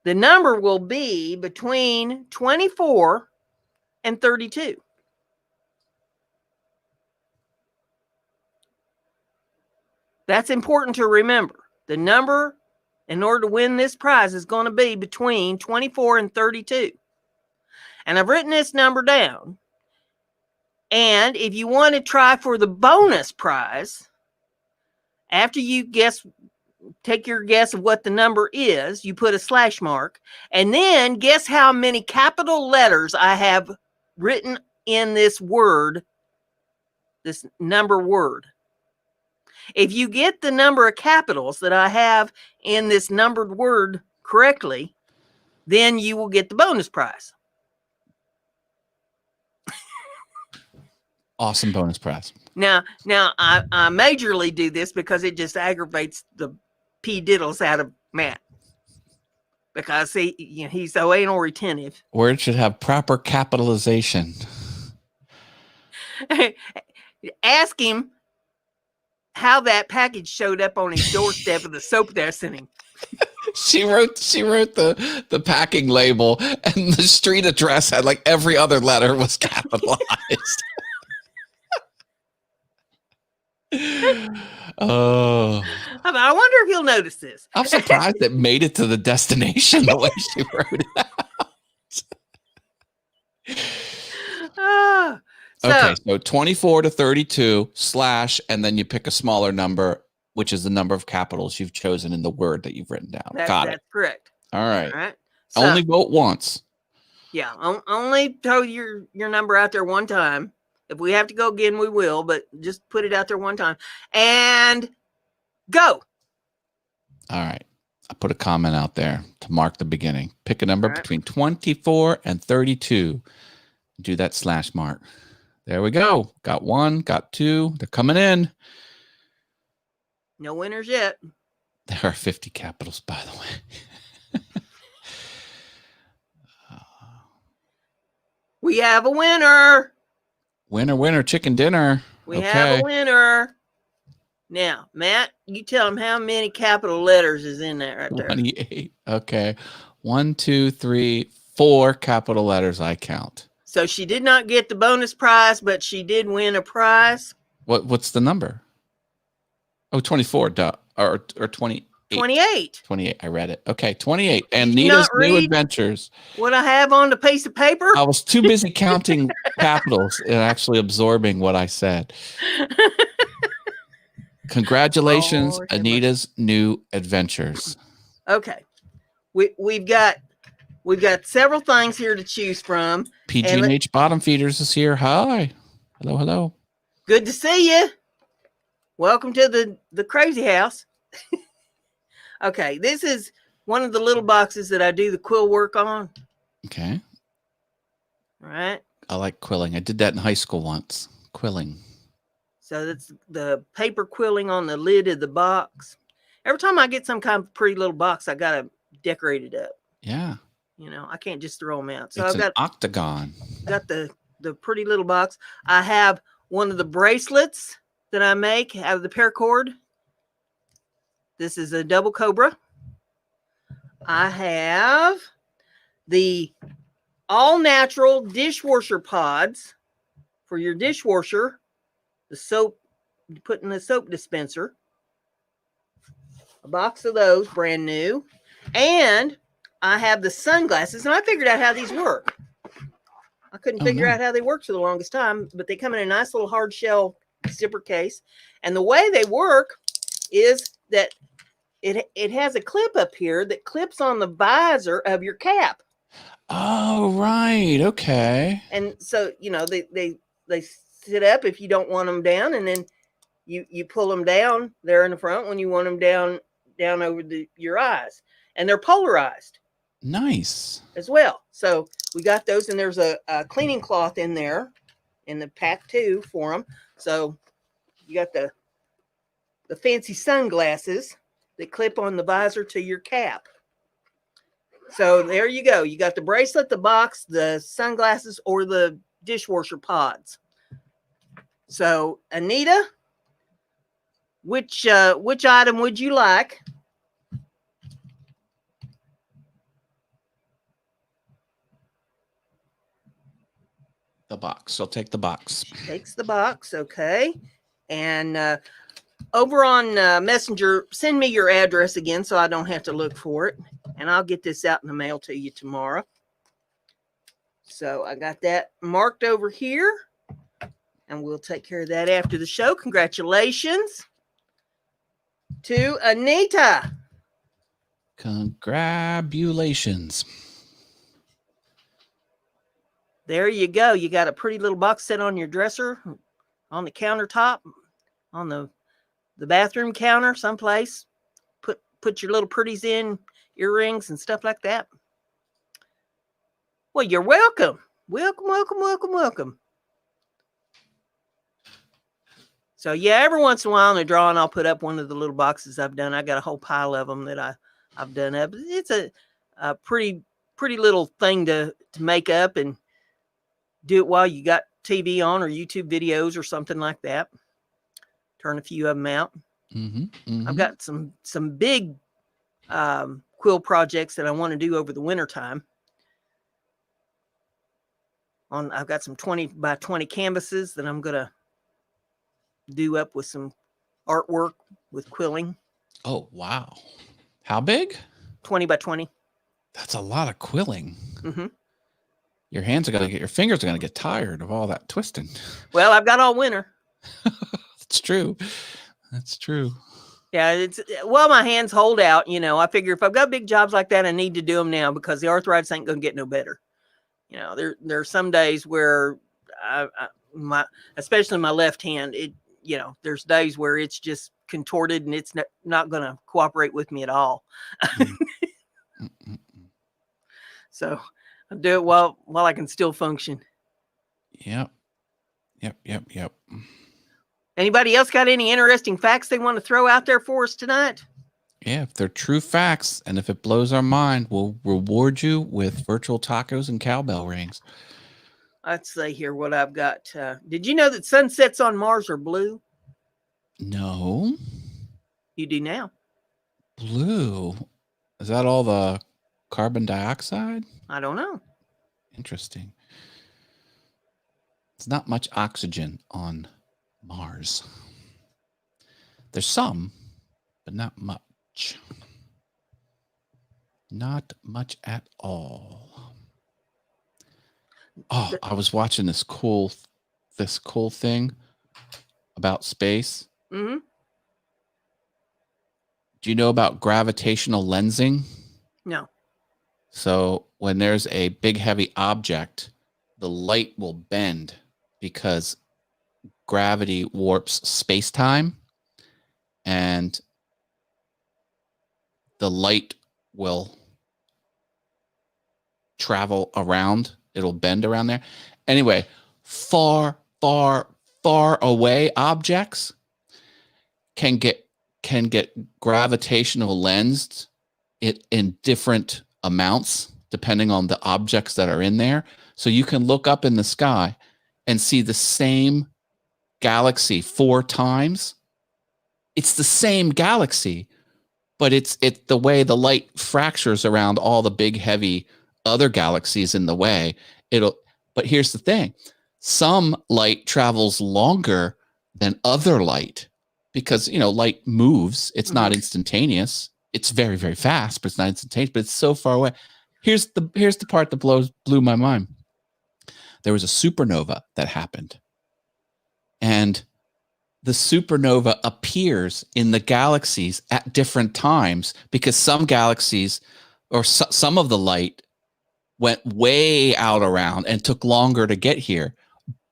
the number will be between 24 and 32. That's important to remember. The number, in order to win this prize, is going to be between 24 and 32. And I've written this number down. And if you want to try for the bonus prize, after you take your guess of what the number is, you put a slash mark, and then guess how many capital letters I have written in this word, this number word. If you get the number of capitals that I have in this numbered word correctly, then you will get the bonus prize. Awesome bonus prize. Now I majorly do this because it just aggravates the pea diddles out of Matt. Because he's so anal retentive. Words should have proper capitalization. Ask him how that package showed up on his doorstep of the soap they're sending. She wrote the packing label, and the street address had like every other letter was capitalized. Oh, I wonder if he'll notice this. I'm surprised it made it to the destination the way she wrote it out. Okay, so 24 to 32 slash, and then you pick a smaller number, which is the number of capitals you've chosen in the word that you've written down. Got it. That's correct. All right. All right. So, only vote once. Yeah, only throw your number out there one time. If we have to go again, we will, but just put it out there one time. And go. All right. I put a comment out there to mark the beginning. Pick a number between 24 and 32. Do that slash mark. There we go. Got one, got two. They're coming in. No winners yet. There are 50 capitals, by the way. We have a winner. Winner, winner, chicken dinner. We have a winner. Now, Matt, you tell him how many capital letters is in that right there. 28. Okay. 1, 2, 3, 4 capital letters I count. So she did not get the bonus prize, but she did win a prize. What's the number? Oh, 24. Duh. Or 28. 28. 28. I read it. Okay, 28. And Nita's New Adventures. What I have on the piece of paper? I was too busy counting capitals and actually absorbing what I said. Congratulations, Anita's New Adventures. Okay. We've got several things here to choose from. PG&H Bottom Feeders is here. Hi. Hello, hello. Good to see you. Welcome to the crazy house. Okay, this is one of the little boxes that I do the quill work on. Okay. All right. I like quilling. I did that in high school once. Quilling. So that's the paper quilling on the lid of the box. Every time I get some kind of pretty little box, I got to decorate it up. Yeah. You know, I can't just throw them out. So it's I've got an octagon. Got the pretty little box. I have one of the bracelets that I make out of the paracord. This is a double cobra. I have the all natural dishwasher pods for your dishwasher. The soap, you put in the soap dispenser. A box of those, brand new. And I have the sunglasses, and I figured out how these work. I couldn't figure out how they work for the longest time, but they come in a nice little hard shell zipper case. And the way they work is that it has a clip up here that clips on the visor of your cap. Oh, right. Okay. And so, you know, they sit up if you don't want them down, and then you pull them down there in the front when you want them down over your eyes. And they're polarized. Nice. As well. So we got those, and there's a cleaning cloth in there in the pack too for them. So you got the fancy sunglasses that clip on the visor to your cap. So there you go. You got the bracelet, the box, the sunglasses, or the dishwasher pods. So Anita, which item would you like? The box. I'll take the box. She takes the box. Okay. And over on Messenger, send me your address again so I don't have to look for it. And I'll get this out in the mail to you tomorrow. So I got that marked over here. And we'll take care of that after the show. Congratulations to Anita. Congratulations. There you go. You got a pretty little box set on your dresser, on the countertop, on the bathroom counter someplace. Put your little pretties in, earrings and stuff like that. Well, you're welcome. Welcome. So yeah, every once in a while in a drawing, I'll put up one of the little boxes I've done. I got a whole pile of them that I've done up. It's a pretty little thing to make up and do it while you got TV on or YouTube videos or something like that. Turn a few of them out. I've got some big quill projects that I want to do over the winter time. I've got some 20 by 20 canvases that I'm gonna do up with some artwork with quilling. Oh wow! How big? 20 by 20. That's a lot of quilling. Your fingers are gonna get tired of all that twisting. Well, I've got all winter. That's true. Yeah, my hands hold out. I figure if I've got big jobs like that, I need to do them now because the arthritis ain't gonna get no better. There are some days where especially my left hand, there's days where it's just contorted and it's not going to cooperate with me at all. So I do it while I can still function. Yep. Anybody else got any interesting facts they want to throw out there for us tonight? Yeah, if they're true facts and if it blows our mind, we'll reward you with virtual tacos and cowbell rings. Let's see here what I've got. Did you know that sunsets on Mars are blue? No. You do now. Blue? Is that all the carbon dioxide? I don't know. Interesting. There's not much oxygen on Mars. There's some, but not much. Not much at all. Oh, I was watching this cool thing about space. Mm-hmm. Do you know about gravitational lensing? No. So when there's a big heavy object, the light will bend because gravity warps space-time, and the light will travel around. It'll bend around there. Anyway, far away objects can get gravitational lensed in different amounts depending on the objects that are in there. So you can look up in the sky and see the same galaxy 4 times. It's the same galaxy, but it's the way the light fractures around all the big heavy other galaxies in the way. But here's the thing. Some light travels longer than other light because, light moves. It's not instantaneous. It's very, very fast, but it's not instantaneous, but it's so far away. Here's the part that blew my mind. There was a supernova that happened, and the supernova appears in the galaxies at different times because some galaxies or some of the light went way out around and took longer to get here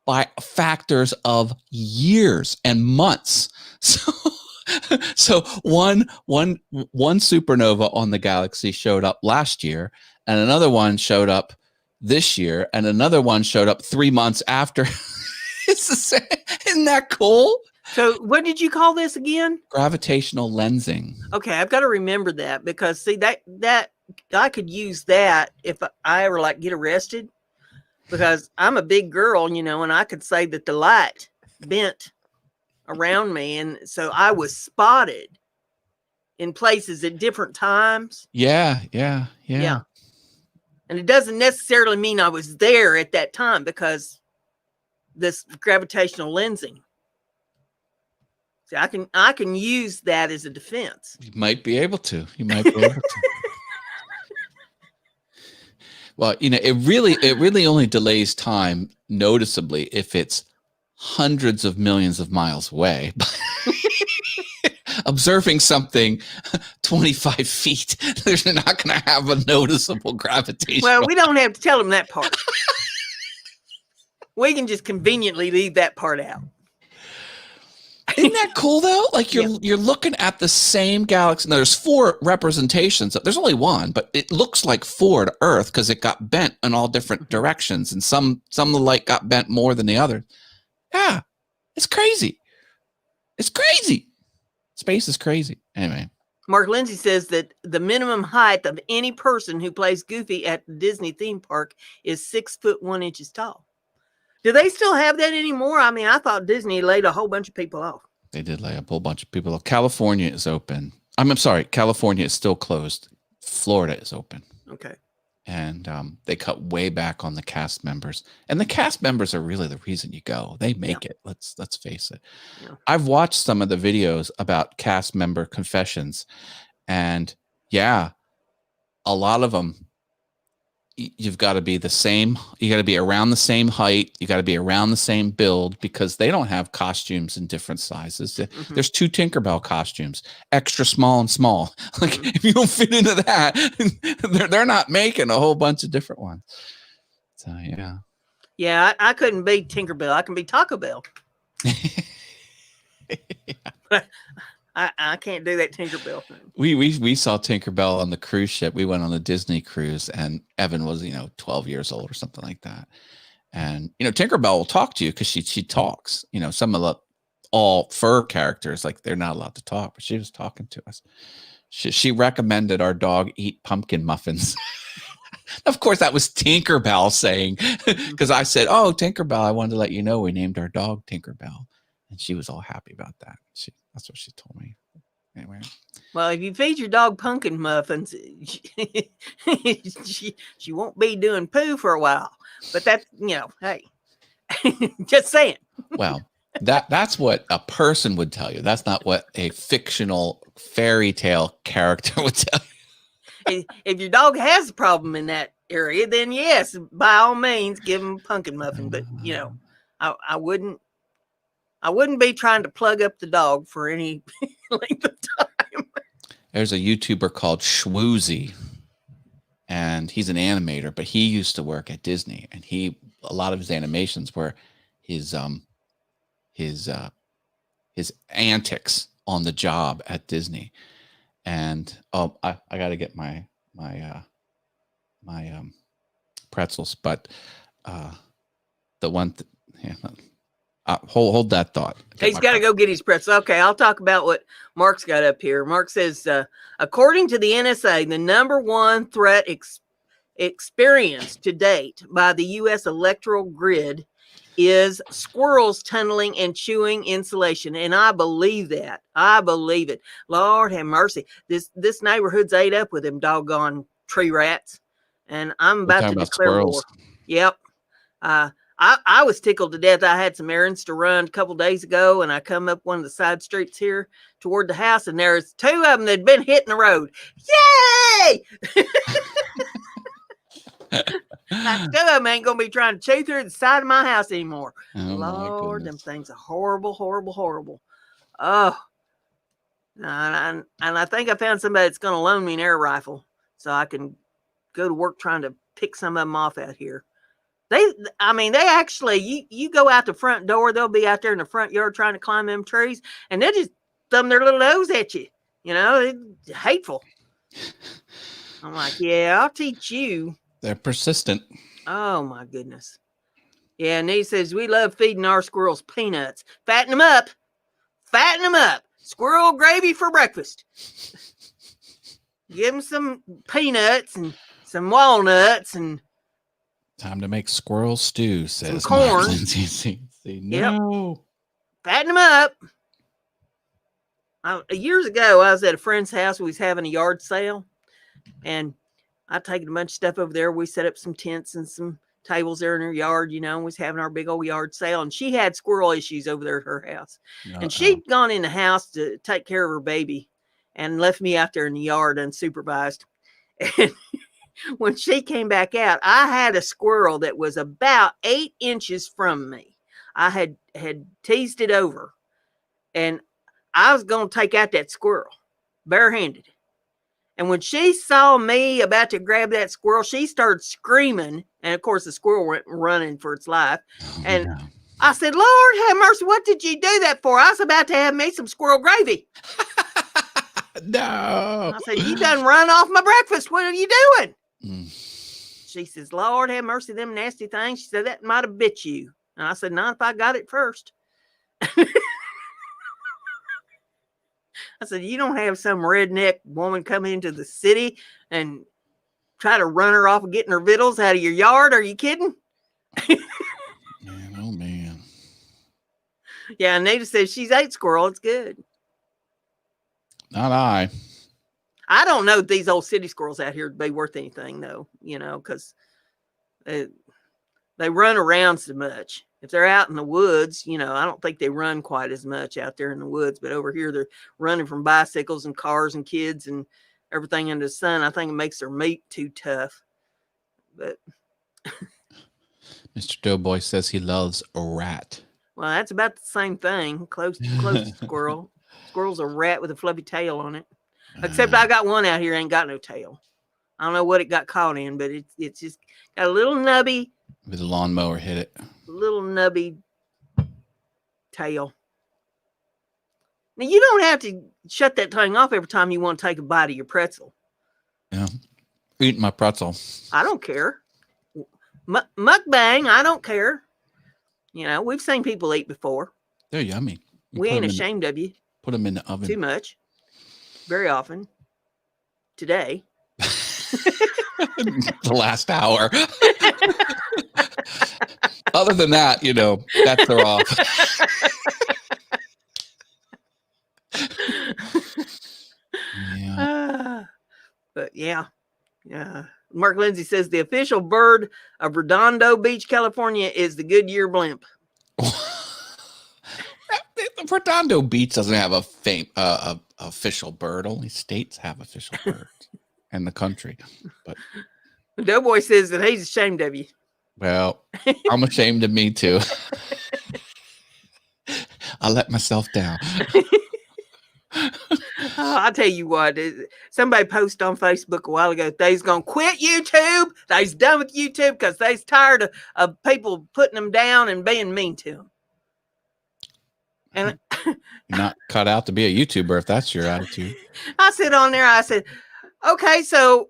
by factors of years and months. So one supernova on the galaxy showed up last year, and another one showed up this year, and another one showed up 3 months after. It's the same. Isn't that cool? So what did you call this again? Gravitational lensing. Okay, I've got to remember that because see that could use that if I ever like get arrested, because I'm a big girl, you know, and I could say that the light bent around me, and so I was spotted in places at different times. Yeah. And it doesn't necessarily mean I was there at that time, because this gravitational lensing. See, I can use that as a defense. You might be able to. Well, you know, it really only delays time noticeably if it's hundreds of millions of miles away. Observing something 25 feet, they're not going to have a noticeable gravitation. Well, we don't have to tell them that part. We can just conveniently leave that part out. Isn't that cool though? Like you're looking at the same galaxy. Now there's 4 representations. There's only one, but it looks like 4 to Earth because it got bent in all different directions, and some of the light got bent more than the other. Yeah, it's crazy. It's crazy. Space is crazy. Anyway. Mark Lindsay says that the minimum height of any person who plays Goofy at the Disney theme park is 6 foot 1 inches tall. Do they still have that anymore? I mean, I thought Disney laid a whole bunch of people off. They did lay a whole bunch of people off. California is open. I'm sorry. California is still closed. Florida is open. Okay. And they cut way back on the cast members. And the cast members are really the reason you go. They make it. Let's face it. Yeah. I've watched some of the videos about cast member confessions. And yeah, a lot of them, you've got to be the same. You got to be around the same height. You got to be around the same build, because they don't have costumes in different sizes. Mm-hmm. There's 2 Tinkerbell costumes, extra small and small. Like if you don't fit into that, they're not making a whole bunch of different ones. So yeah. Yeah, I couldn't be Tinkerbell. I can be Taco Bell. Yeah. I can't do that Tinkerbell thing. We saw Tinkerbell on the cruise ship. We went on a Disney cruise, and Evan was 12 years old or something like that. And Tinkerbell will talk to you because she talks. Some of the all fur characters, like, they're not allowed to talk, but she was talking to us. She recommended our dog eat pumpkin muffins. Of course, that was Tinkerbell saying, because I said, "Oh, Tinkerbell, I wanted to let you know we named our dog Tinkerbell," and she was all happy about that. That's what she told me. Anyway. Well, if you feed your dog pumpkin muffins, she won't be doing poo for a while. But that's, hey, just saying. Well, that's what a person would tell you. That's not what a fictional fairy tale character would tell you. If your dog has a problem in that area, then yes, by all means, give him a pumpkin muffin. But, I wouldn't be trying to plug up the dog for any length of time. There's a YouTuber called Schwoozy, and he's an animator, but he used to work at Disney, and a lot of his animations were his antics on the job at Disney. And I got to get my pretzels, but the one hold that thought. He's got to go get his pretzels. Okay, I'll talk about what Mark's got up here. Mark says, according to the NSA, the number one threat experienced to date by the U.S. electoral grid is squirrels tunneling and chewing insulation. And I believe that. I believe it. Lord have mercy. This neighborhood's ate up with them doggone tree rats. And I'm about to declare war. Yep. I was tickled to death. I had some errands to run a couple days ago, and I come up one of the side streets here toward the house, and there's 2 of them that had been hitting the road. Yay! 2 of them ain't going to be trying to chew through the side of my house anymore. Oh, Lord, them things are horrible, horrible, horrible. Oh. And I think I found somebody that's going to loan me an air rifle so I can go to work trying to pick some of them off out here. They actually, you go out the front door, they'll be out there in the front yard trying to climb them trees, and they'll just thumb their little nose at you. It's hateful. I'm like, yeah, I'll teach you. They're persistent. Oh, my goodness. Yeah, and he says, we love feeding our squirrels peanuts. Fatten them up. Fatten them up. Squirrel gravy for breakfast. Give them some peanuts and some walnuts and time to make squirrel stew, says some corn. See, no. Yep. Fatten them up. Years ago, I was at a friend's house. We was having a yard sale, and I taken a bunch of stuff over there. We set up some tents and some tables there in her yard, you know, and was having our big old yard sale. And she had squirrel issues over there at her house. And she'd gone in the house to take care of her baby and left me out there in the yard unsupervised. And when she came back out, I had a squirrel that was about 8 inches from me. I had teased it over, and I was going to take out that squirrel barehanded. And when she saw me about to grab that squirrel, she started screaming. And of course, the squirrel went running for its life. And no. I said, Lord have mercy, what did you do that for? I was about to have me some squirrel gravy. No. I said, you done run off my breakfast. What are you doing? She says, Lord have mercy, them nasty things. She said, that might have bit you. And I said, not if I got it first. I said, you don't have some redneck woman come into the city and try to run her off of getting her victuals out of your yard. Are you kidding? Man, oh, man. Yeah, Nita says she's ate squirrel. It's good. Not I. I don't know these old city squirrels out here to be worth anything, though, you know, because they run around so much. If they're out in the woods, you know, I don't think they run quite as much out there in the woods. But over here, they're running from bicycles and cars and kids and everything under the sun. I think it makes their meat too tough. But Mr. Doughboy says he loves a rat. Well, that's about the same thing. Close to squirrel. Squirrel's a rat with a fluffy tail on it. Except I got one out here ain't got no tail. I don't know what it got caught in, but it's just got a little nubby. With a lawnmower hit it. Little nubby tail. Now, you don't have to shut that thing off every time you want to take a bite of your pretzel. Yeah. Eating my pretzel. I don't care. Mukbang, I don't care. You know, we've seen people eat before. They're yummy. We ain't ashamed of you. Put them in the oven. Too much. Very often. Today. The last hour. Other than that, you know, bets are off. Yeah. But yeah. Mark Lindsay says the official bird of Redondo Beach, California is the Goodyear blimp. Redondo Beach doesn't have a official bird. Only states have official birds in the country. But Doughboy says that he's ashamed of you. Well, I'm ashamed of me too. I let myself down. I tell you what, somebody posted on Facebook a while ago, they's going to quit YouTube. They's done with YouTube because they's tired of people putting them down and being mean to them. And you're not cut out to be a YouTuber if that's your attitude. I said on there, I said, okay, so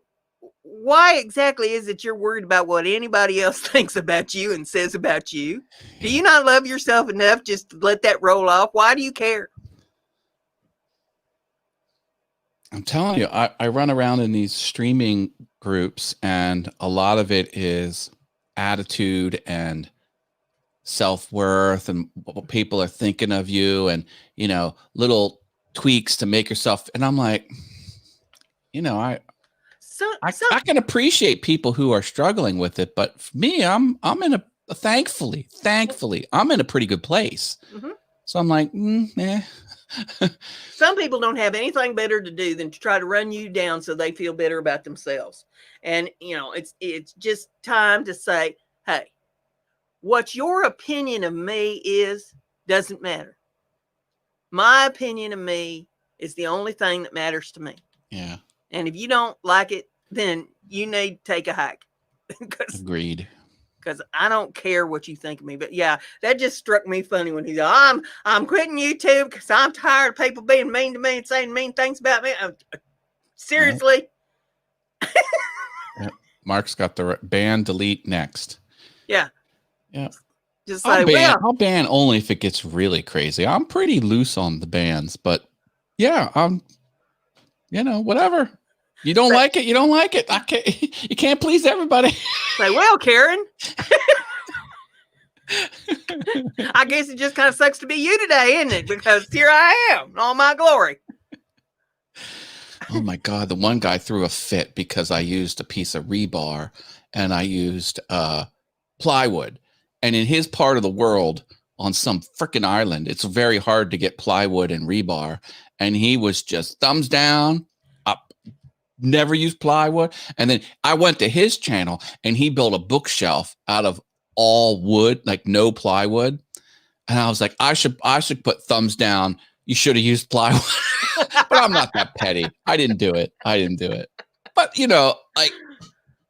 why exactly is it you're worried about what anybody else thinks about you and says about you? Do you not love yourself enough just to let that roll off? Why do you care? I'm telling you, I run around in these streaming groups, and a lot of it is attitude and self-worth and what people are thinking of you, and, you know, little tweaks to make yourself. And I'm like, you know, I can appreciate people who are struggling with it, but for me, I'm in a thankfully, I'm in a pretty good place. Mm-hmm. So I'm like, Some people don't have anything better to do than to try to run you down so they feel better about themselves. And, you know, it's just time to say, hey, what your opinion of me is doesn't matter. My opinion of me is the only thing that matters to me. Yeah. And if you don't like it, then you need to take a hike. Agreed. Because I don't care what you think of me. But yeah, that just struck me funny when he said, I'm quitting YouTube because I'm tired of people being mean to me and saying mean things about me. Seriously? Yep. Mark's got the ban, delete, next. Yeah. Yeah. Just say, I'll ban only if it gets really crazy. I'm pretty loose on the bans, but yeah, you know, whatever. You don't like it. You don't like it. I can't, you can't please everybody. Say, well, Karen, I guess it just kind of sucks to be you today, isn't it? Because here I am, in all my glory. Oh my God. The one guy threw a fit because I used a piece of rebar and I used plywood. And in his part of the world, on some freaking island, it's very hard to get plywood and rebar. And he was just thumbs down, up, never used plywood. And then I went to his channel and he built a bookshelf out of all wood, like no plywood. And I was like, I should put thumbs down. You should have used plywood. But I'm not that petty. I didn't do it. But like,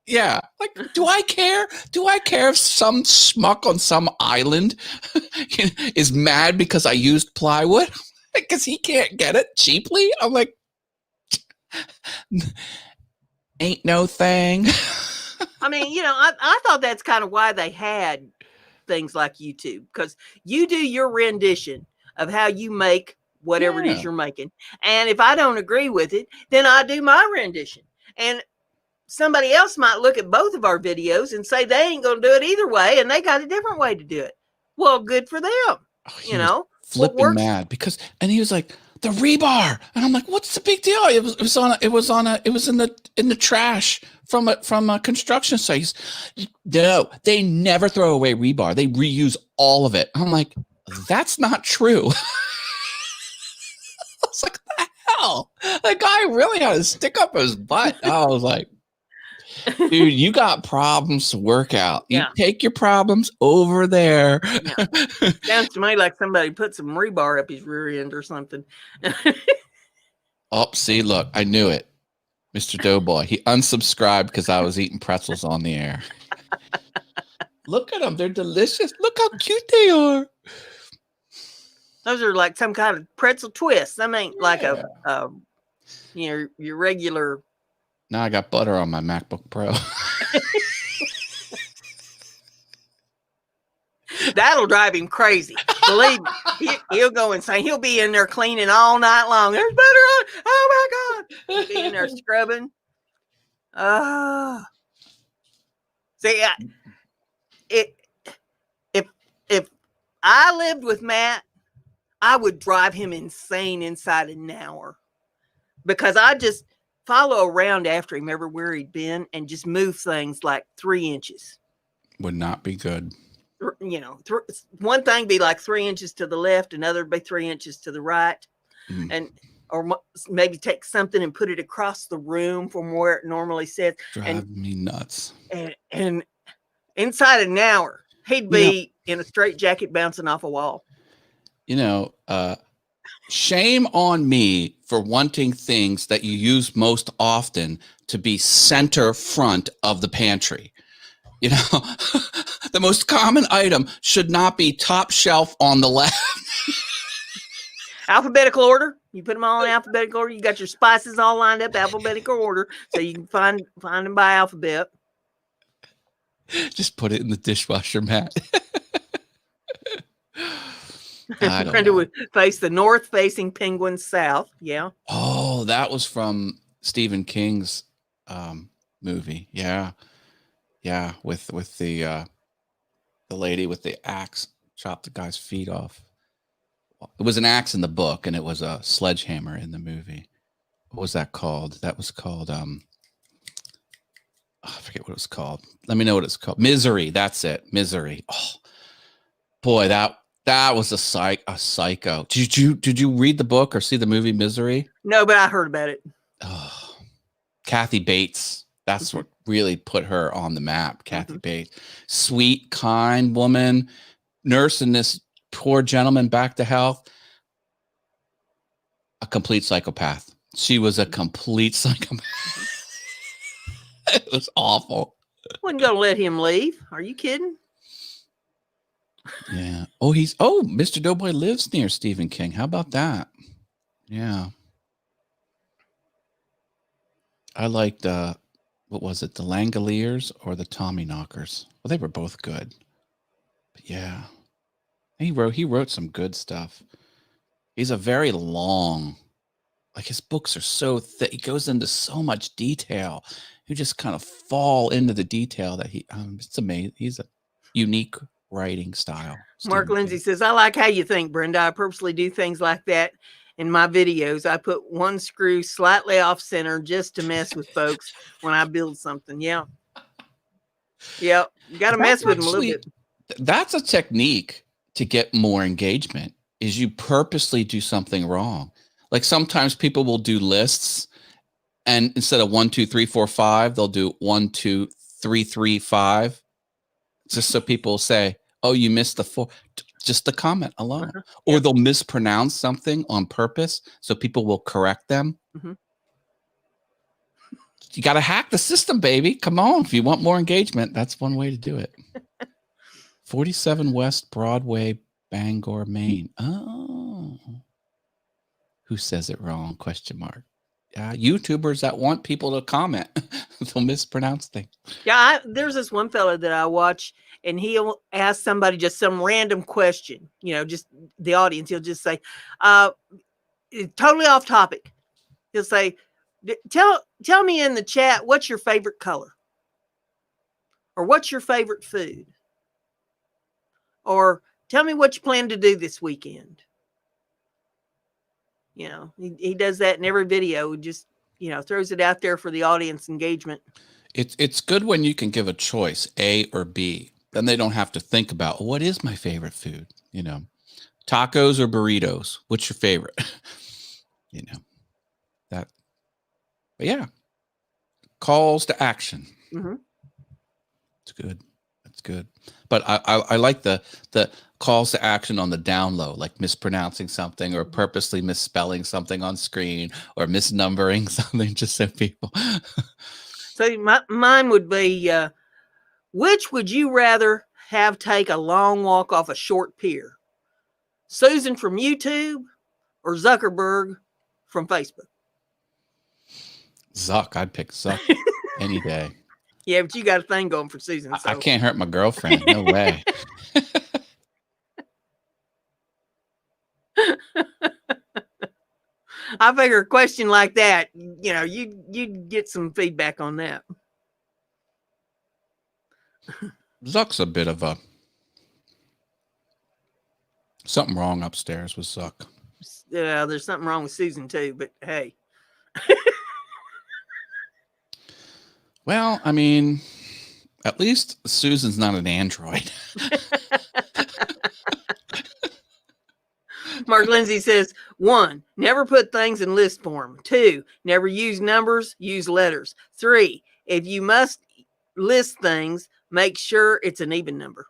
yeah, like, do I care? Do I care if some schmuck on some island is mad because I used plywood? Because he can't get it cheaply? I'm like, ain't no thing. I mean, I thought that's kind of why they had things like YouTube, because you do your rendition of how you make whatever it is you're making. And if I don't agree with it, then I do my rendition. And somebody else might look at both of our videos and say they ain't going to do it either way, and they got a different way to do it. Well, good for them. Flipping mad because, and he was like, the rebar, and I'm like, what's the big deal? It was in the trash from a construction site. No, they never throw away rebar. They reuse all of it. I'm like, that's not true. I was like, what the hell? That guy really had to stick up his butt. I was like, dude, you got problems to work out. You take your problems over there. Sounds to me like somebody put some rebar up his rear end or something. Oh, see, look, I knew it. Mr. Doughboy. He unsubscribed because I was eating pretzels on the air. Look at them. They're delicious. Look how cute they are. Those are like some kind of pretzel twist. Them ain't like your regular. Now I got butter on my MacBook Pro. That'll drive him crazy. Believe me, he'll go insane. He'll be in there cleaning all night long. There's butter on. Oh my God. He'll be in there scrubbing. See, if I lived with Matt, I would drive him insane inside an hour, because I just follow around after him everywhere he'd been and just move things like 3 inches. Would not be good. One thing be like 3 inches to the left, another be 3 inches to the right, or maybe take something and put it across the room from where it normally sits. Drive me nuts. And inside an hour, he'd be in a straitjacket bouncing off a wall. Shame on me for wanting things that you use most often to be center front of the pantry. The most common item should not be top shelf on the left. Alphabetical order. You put them all in alphabetical order. You got your spices all lined up, alphabetical order, so you can find them by alphabet. Just put it in the dishwasher, Matt. Brenda would face the north, facing penguins south. Yeah. Oh, that was from Stephen King's movie. Yeah. Yeah. With the lady with the axe chopped the guy's feet off. It was an axe in the book, and it was a sledgehammer in the movie. What was that called? That was called I forget what it was called. Let me know what it's called. Misery. That's it. Misery. Oh boy, that was a psycho. Did you read the book or see the movie Misery? No, but I heard about it. Oh, Kathy Bates. That's what really put her on the map. Kathy Bates, sweet, kind woman, nursing this poor gentleman back to health. A complete psychopath. She was a complete psychopath. It was awful. Wasn't gonna let him leave. Are you kidding? Yeah. Mr. Doughboy lives near Stephen King. How about that? Yeah. I liked what was it, the Langoliers or the Tommyknockers? Well, they were both good. But yeah. He wrote some good stuff. He's a very long Like his books are so thick. He goes into so much detail. You just kind of fall into the detail that it's amazing. He's a unique writing style. Mark Stephen Lindsay King. says, I like how you think, Brenda. I purposely do things like that in my videos. I put one screw slightly off center just to mess with folks when I build something. Yeah. Yeah. Got to mess with them a little bit. That's a technique to get more engagement, is you purposely do something wrong. Like sometimes people will do lists, and instead of 1, 2, 3, 4, 5, they'll do 1, 2, 3, 3, 5. Just so people say, oh, you missed the 4. Just the comment alone. Uh-huh. Or they'll mispronounce something on purpose so people will correct them. Mm-hmm. You got to hack the system, baby. Come on. If you want more engagement, that's one way to do it. 47 West Broadway, Bangor, Maine. Oh. Who says it wrong? Question mark. YouTubers that want people to comment. They'll mispronounce things. Yeah, there's this one fella that I watch, and he'll ask somebody just some random question, just the audience. He'll just say, totally off topic. He'll say, tell me in the chat, what's your favorite color? Or what's your favorite food? Or tell me what you plan to do this weekend. He does that in every video. Just, throws it out there for the audience engagement. It's good when you can give a choice, A or B. Then they don't have to think about, what is my favorite food? Tacos or burritos? What's your favorite? That. But yeah, calls to action. Mm-hmm. It's good. That's good. But I like the calls to action on the down low, like mispronouncing something or purposely misspelling something on screen or misnumbering something, just so people. So mine would be, which would you rather have take a long walk off a short pier? Susan from YouTube or Zuckerberg from Facebook? Zuck. I'd pick Zuck any day. Yeah, but you got a thing going for Susan. So. I can't hurt my girlfriend. No way. I figure a question like that, you'd get some feedback on that. Zuck's a bit of something wrong upstairs with Zuck. There's something wrong with Susan too, but hey. Well, I mean, at least Susan's not an android. Mark Lindsay says, 1, never put things in list form. 2, never use numbers, use letters. 3, if you must list things, make sure it's an even number.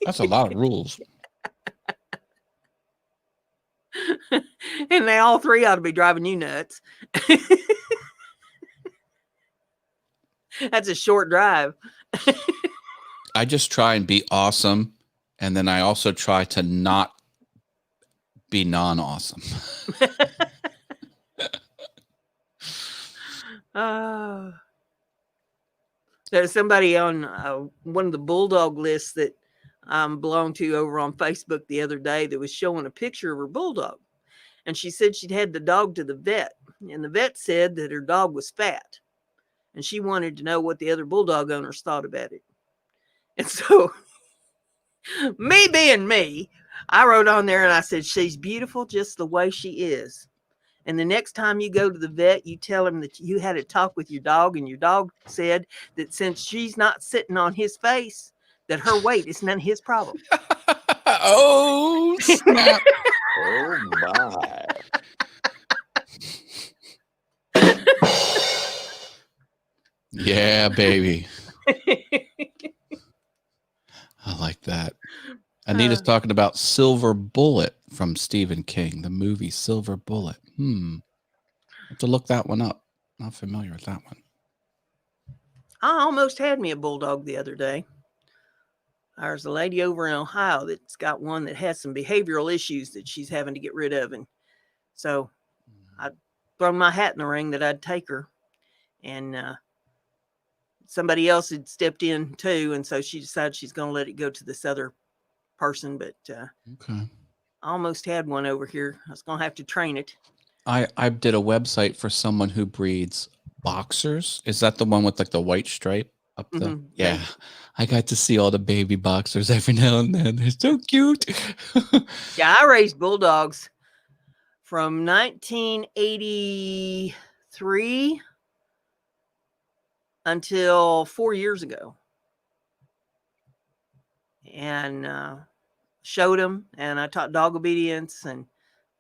That's a lot of rules. And they all 3 ought to be driving you nuts. That's a short drive. I just try and be awesome. And then I also try to not be non-awesome. There's somebody on one of the bulldog lists that I belong to over on Facebook the other day that was showing a picture of her bulldog. And she said she'd had the dog to the vet. And the vet said that her dog was fat. And she wanted to know what the other bulldog owners thought about it. And so, me being me, I wrote on there and I said, she's beautiful just the way she is. And the next time you go to the vet, you tell him that you had a talk with your dog, and your dog said that since she's not sitting on his face, that her weight is none of his problem. Oh, snap. Oh, my. Yeah, baby. I like that. Anita's talking about Silver Bullet from Stephen King, the movie Silver Bullet. I have to look that one up. Not familiar with that one. I almost had me a bulldog the other day. There's a lady over in Ohio that's got one that has some behavioral issues that she's having to get rid of. And so I'd thrown my hat in the ring that I'd take her. And somebody else had stepped in too. And so she decided she's going to let it go to this other person. But okay. I almost had one over here. I was gonna have to train it. I did a website for someone who breeds boxers. Is that the one with like the white stripe up the? Mhm, Yeah, baby. I got to see all the baby boxers every now and then. They're so cute. Yeah, I raised bulldogs from 1983 until 4 years ago, and showed them, and I taught dog obedience, and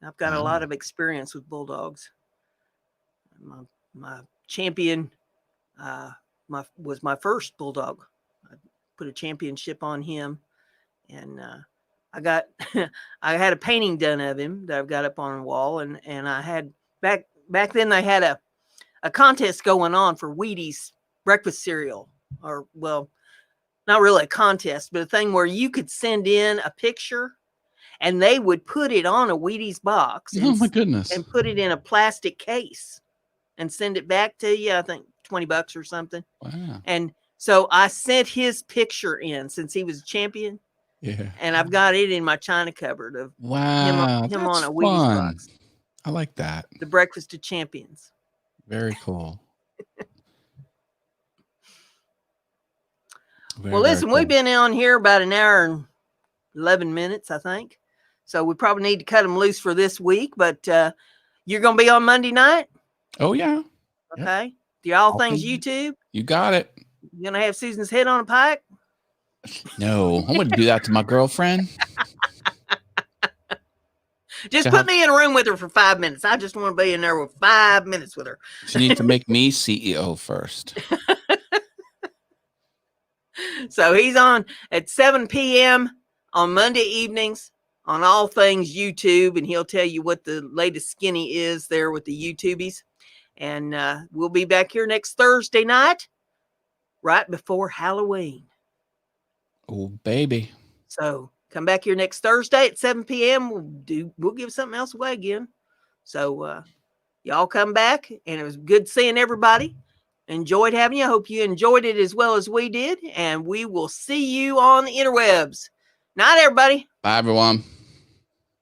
I've got a lot of experience with bulldogs. My champion was my first bulldog. I put a championship on him, and I got I had a painting done of him that I've got up on the wall, and I had back then they had a contest going on for Wheaties breakfast cereal, or well, not really a contest, but a thing where you could send in a picture and they would put it on a Wheaties box Oh my goodness. and put it in a plastic case and send it back to you. I think $20 or something. Wow. And so I sent his picture in since he was a champion. Yeah. And I've got it in my china cupboard of Wow. him That's on a Wheaties fun. box. I like that. The breakfast of champions. Very cool. Well, listen, we've been on here about an hour and 11 minutes, I think. So we probably need to cut them loose for this week, but you're going to be on Monday night? Oh, yeah. Okay. Yep. Do all things YouTube? You got it. You going to have Susan's head on a pike? No, I'm going to do that to my girlfriend. Just put me in a room with her for 5 minutes. I just want to be in there with 5 minutes with her. She needs to make me CEO first. So he's on at 7 p.m. on Monday evenings on all things YouTube, and he'll tell you what the latest skinny is there with the YouTubies. And we'll be back here next Thursday night, right before Halloween. Oh, baby. So come back here next Thursday at 7 p.m. We'll give something else away again. So y'all come back, and it was good seeing everybody. Enjoyed having you. I hope you enjoyed it as well as we did. And we will see you on the interwebs. Night, everybody. Bye, everyone.